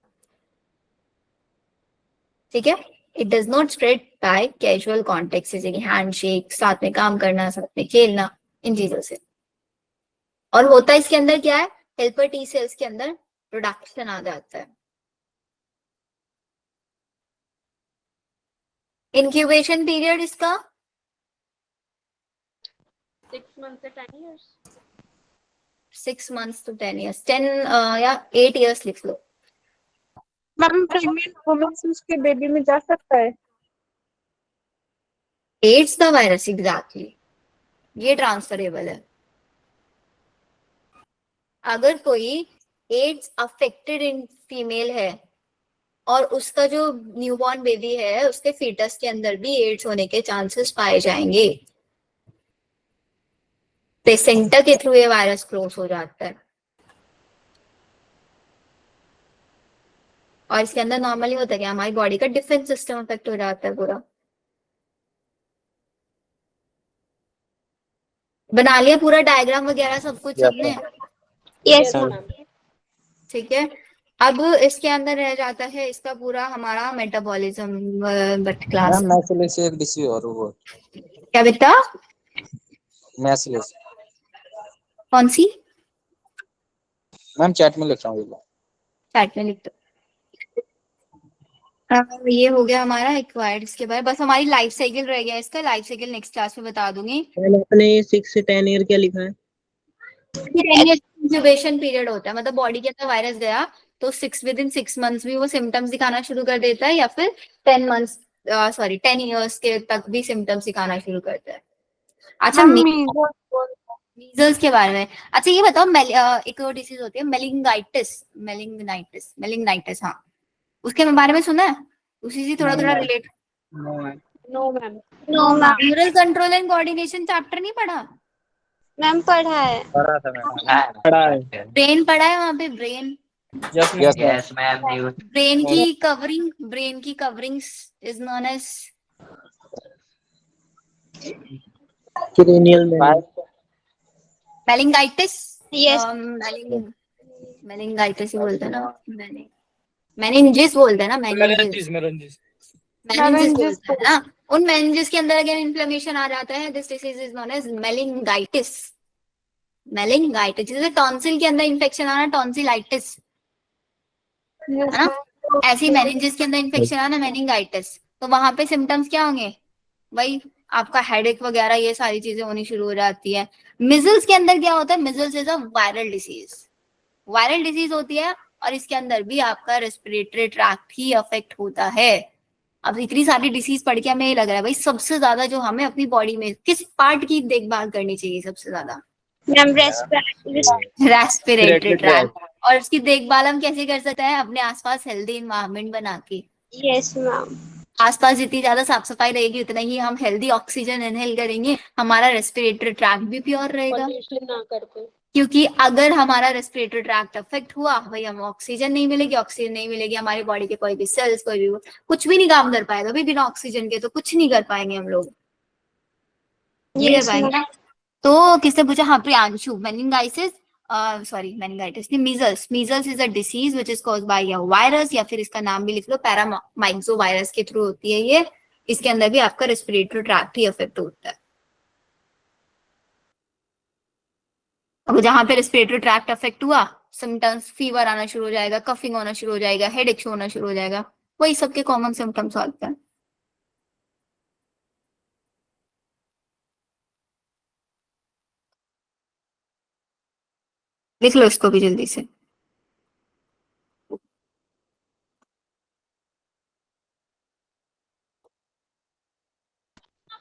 ठीक है। It does not spread by casual contact, जैसे कि हैंडशेक, साथ में काम करना, साथ में खेलना, इन चीजों से। और होता है इसके अंदर क्या है, हेल्पर टी सेल्स के अंदर प्रोडक्शन आ जाता है। इंक्यूबेशन पीरियड इसका 6 months से 10 years। 6 months to 10 years, 10 या 8 years लिख लो। मैम प्रेग्नेंट वुमन से उसके बेबी में जा सकता है? एड्स का वायरस, एग्जैक्टली, ये ट्रांसफरेबल है। अगर कोई एड्स अफेक्टेड इन फीमेल है और उसका जो न्यूबॉर्न बेबी है उसके फीटस के अंदर भी एड्स होने के चांसेस पाए जाएंगे। प्लेसेंटा के थ्रू ये वायरस क्रॉस हो जाता है। और इसके अंदर नॉर्मली होता है कि हमारी बॉडी का डिफेंस सिस्टम अफेक्ट हो जाता है पूरा। बना लिया पूरा डायग्राम वगैरह सब कुछ सबने? यस ठीक है। अब इसके अंदर रह जाता है इसका पूरा हमारा मेटाबॉलिज्म बट क्लास। मैम मैसिलिस एक डिसीज और वो क्या बेटा? मैसिलिस कौन सी? मैम चैट में लिख रहा हूँ। चैट में लिख दो। ये हो गया हमारा एक्वायर्ड, इसके बाद बस हमारी लाइफ साइकिल रह गया। इसका लाइफ साइकिल नेक्स्ट क्लास में बता दूंगी। आपने 6 से 10 ईयर क्या लिखा है? इंक्यूबेशन पीरियड होता है, मतलब बॉडी के अंदर वायरस गया तो विद इन 6 months भी वो सिम्टम्स दिखाना शुरू कर देता है, या फिर 10 years के तक भी सिम्टम्स दिखाना शुरू करता है। अच्छा, मीजल्स के बारे में, अच्छा ये बताओ, एक और डिसीज होती है मेलिंगनाइटिस, हाँ, उसके बारे में सुना है? उसी से थोड़ा थोड़ा relate. No ma'am. Neural control and coordination chapter नहीं पढ़ा? मैम पढ़ा है। पढ़ा था मैम। ब्रेन पढ़ा है वहाँ पे? Brain, yes ma'am. ब्रेन की coverings is known as meningitis. Yes meningitis ही बोलते हैं ना, मेनिंजिस बोलते हैं ना, मेनिंजिस बोलते हैं ना। उन मेनिंजिस के अंदर अगर इन्फ्लेमेशन आ जाता है, this disease is known as meningitis. जैसे टॉन्सिल के अंदर इन्फेक्शन आना, टॉन्सिलाइटिस है ना, ऐसी मेनिंजिस के अंदर इन्फेक्शन आना मेनिंगाइटिस। तो वहां पे सिम्टम्स क्या होंगे भाई? आपका हेडेक वगैरह ये सारी चीजें होनी शुरू हो जाती है। मिजल्स के अंदर क्या होता है? Measles is a viral disease होती है, और इसके अंदर भी आपका रेस्पिरेटरी ट्रैक्ट ही अफेक्ट होता है। अब इतनी सारी डिसीज पढ़ के हमें ये लग रहा है भाई सबसे ज्यादा जो हमें अपनी बॉडी में किस पार्ट की देखभाल करनी चाहिए सबसे ज्यादा? Respiratory tract. और उसकी देखभाल हम कैसे कर सकते हैं? अपने आसपास हेल्दी एनवायरनमेंट बना के। Yes ma'am. आसपास जितनी ज्यादा साफ सफाई रहेगी उतना ही हम हेल्दी ऑक्सीजन इनहेल करेंगे, हमारा रेस्पिरेटरी ट्रैक्ट भी प्योर रहेगा। ना करके, क्योंकि अगर हमारा रेस्पिरेटरी ट्रैक्ट अफेक्ट हुआ भाई, हम ऑक्सीजन नहीं मिलेगी, हमारी बॉडी के कोई भी सेल्स कुछ भी नहीं काम कर पाएगा भाई। बिना ऑक्सीजन के तो कुछ नहीं कर पाएंगे हम लोग, नहीं कर पाएंगे। तो किसने पूछा? हाँ, प्रियांशु। मेनिंगाइटिस सॉरी मेनिंजाइटिस नहीं, measles. Measles is a disease which is caused by a virus, या फिर इसका नाम भी लिख लो, पैरामाइक्सो वायरस के थ्रू होती है ये। इसके अंदर भी आपका रेस्पिरेटरी ट्रैक्ट ही अफेक्ट होता है। अब जहां पे रेस्पिरेटरी ट्रैक्ट अफेक्ट हुआ, सिम्टम्स फीवर आना शुरू हो जाएगा, कफिंग होना शुरू हो जाएगा, हेडेक होना शुरू हो जाएगा, वही सबके कॉमन सिम्टम्स होते हैं। लिख लो इसको भी जल्दी से।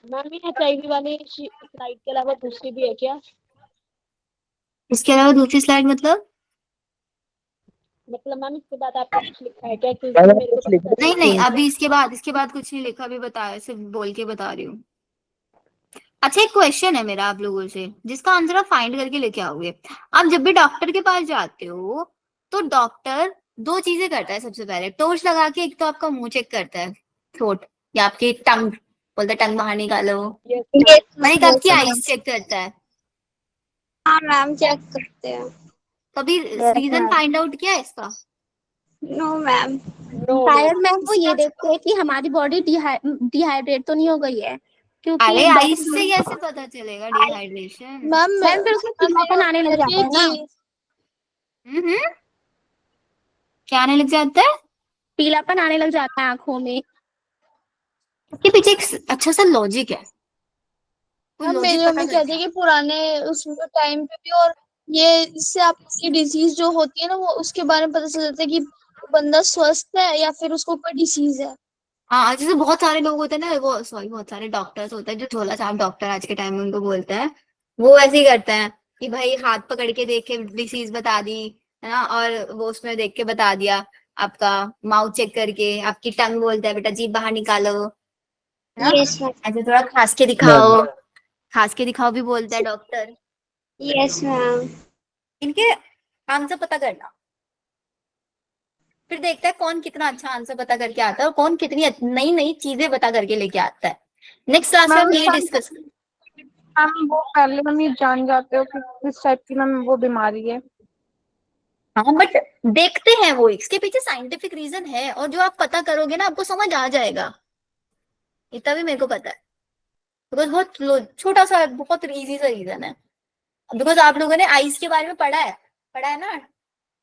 मैम ये HIV वाली स्लाइड के अलावा दूसरी भी है क्या? इसके अलावा दूसरी स्लाइड मतलब मैम इसके बाद आपने कुछ लिखा है क्या? क्योंकि मेरे को पता चला नहीं नहीं, अभी इसके बाद कुछ नहीं लिखा, अभी बताया, सिर्फ बोल के बता रही हूँ। अच्छा, एक क्वेश्चन है मेरा आप लोगों से, जिसका आंसर आप फाइंड करके लेके आओगे। आप जब भी डॉक्टर के पास जाते हो तो डॉक्टर दो चीजें करता है। सबसे पहले टॉर्च लगा के एक तो आपका मुंह चेक करता है, थ्रोट या आपकी टंग, बोलता है टंग बाहर निकालो, एक आपकी आईज चेक करता है। हाँ मैम चेक करते हैं। कभी रीजन फाइंड आउट किया है इसका? No ma'am. शायद मैम वो ये देखते हैं कि हमारी बॉडी डिहाइड्रेट तो नहीं हो गई है, क्योंकि अरे आईज से कैसे पता चलेगा डिहाइड्रेशन? मैम फिर उसमें पीलापन आने लग जाता है ना। क्या आने लग जाता है? पीलापन आने लग जाता है आंखों में। इसके पीछे एक अच्छा सा लॉजिक है। हम मेरी मम्मी कहती है कि पुराने उस टाइम पे भी, और ये इससे आपकी डिजीज जो होती है ना, वो उसके बारे में पता चल जाता है कि बंदा स्वस्थ है या फिर उसको कोई डिसीज है। हाँ, जैसे बहुत सारे लोग होते हैं ना, वो सॉरी बहुत सारे डॉक्टर्स होते हैं जो झोला छाप डॉक्टर आज के टाइम में उनको बोलते हैं, वो ऐसे ही करते हैं कि भाई हाथ पकड़ के देख के डिसीज बता दी है ना, और वो उसमें देख के बता दिया। आपका माउथ चेक करके आपकी टंग बोलता है बेटा जीभ बाहर निकालो, है ना? Yes ma'am. ऐसे थोड़ा खांस के दिखाओ, खांस के दिखाओ भी बोलता है डॉक्टर। Yes ma'am. इनके आंसर पता करना, फिर देखता है कौन कितना अच्छा आंसर पता करके आता है और कौन कितनी नई नई चीजें पता करके लेके आता है। नेक्स्ट क्लास में हम ये डिस्कस मैम वो पहले हम ये जान जाते हो कि किस टाइप की मैम वो बीमारी है। हाँ, बट देखते हैं वो इसके पीछे साइंटिफिक रीजन है, और जो आप पता करोगे ना आपको समझ आ जाएगा। इतना भी मेरे को पता है, बिकॉज बहुत छोटा सा बहुत इजी सा रीजन है। बिकॉज आप लोगों ने आइज के बारे में पढ़ा है ना?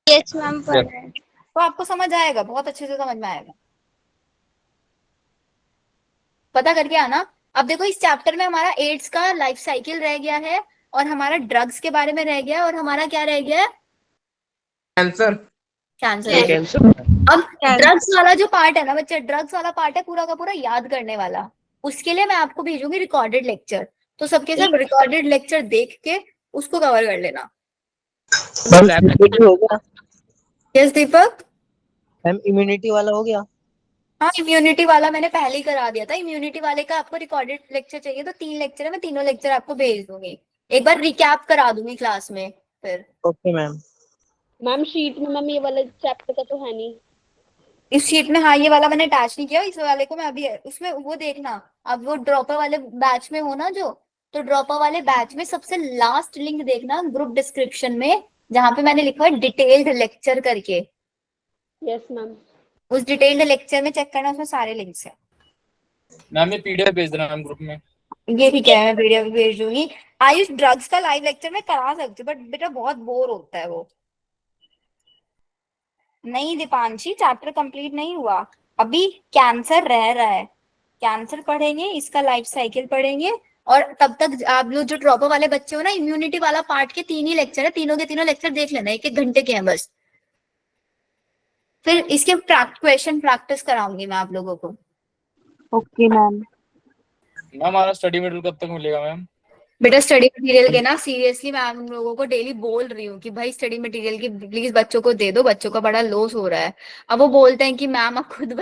यस मैम पढ़ा है। तो आपको समझ आएगा, बहुत अच्छे से समझ में आएगा। पता करके आना। अब देखो इस चैप्टर में हमारा एड्स का लाइफ साइकिल रह गया है, और हमारा ड्रग्स के बारे में रह गया है, और हमारा क्या रह गया है? कैंसर। अब ड्रग्स वाला जो पार्ट है ना बच्चे, ड्रग्स वाला पार्ट है पूरा का पूरा याद करने वाला। उसके लिए मैं आपको भेजूंगी रिकॉर्डेड लेक्चर, तो सबके सब रिकॉर्डेड लेक्चर देख के उसको कवर कर लेना। हो गया यस दीपक। मैम इम्यूनिटी वाला हो गया। हाँ, इम्यूनिटी वाला मैंने पहले ही करा दिया था। इम्यूनिटी वाले का आपको रिकॉर्डेड लेक्चर चाहिए तो 3 लेक्चर है, मैं तीनों लेक्चर आपको भेज दूंगी। एक बार रिकैप करा दूंगी क्लास में फिर। Okay ma'am. मैम शीट में मैम ये वाला चैप्टर का तो है नहीं इस शीट में। हाँ, ये वाला मैंने अटैच नहीं किया, इस वाले को मैं अभी उसमें वो देखना। अब वो ड्रॉपर वाले बैच में हो ना जो, तो ड्रॉपर वाले बैच में सबसे लास्ट लिंक देखना ग्रुप डिस्क्रिप्शन में, जहाँ पे मैंने लिखा है डिटेल्ड लेक्चर करके। Yes ma'am. उस डिटेल्ड लेक्चर में चेक करना, उसमें सारे लिंक्स हैं। मैम ये पीडीएफ भेज देना मैम ग्रुप में। ये ठीक है, मैं वीडियो भी भेज दूंगी। आयुष ड्रग्स का लाइव लेक्चर में करा सकती हूँ, बट बेटा बहुत बोर होता है वो। नहीं दीपांशी, चैप्टर कंप्लीट नहीं हुआ अभी, कैंसर रह रहा है। कैंसर पढ़ेंगे, इसका लाइफ साइकिल पढ़ेंगे, और तब तक आप लोग जो ड्रॉपर वाले बच्चे हो ना, इम्यूनिटी वाला पार्ट के 3 ही लेक्चर है, तीनों के तीनों लेक्चर देख लेना, 1-1 घंटे के हैं बस। फिर इसके क्वेश्चन प्रैक्टिस कराऊंगी मैं आप लोगों को। Okay ma'am. मैम हमारा स्टडी मटेरियल कब तक मिलेगा मैम? बेटा स्टडी मटेरियल के ना सीरियसली मैं उन लोगों को डेली बोल रही हूँ कि भाई स्टडी मटेरियल की प्लीज बच्चों को दे दो, बच्चों का बड़ा लॉस हो रहा है। अब वो बोलते हैं कि मैम आप खुद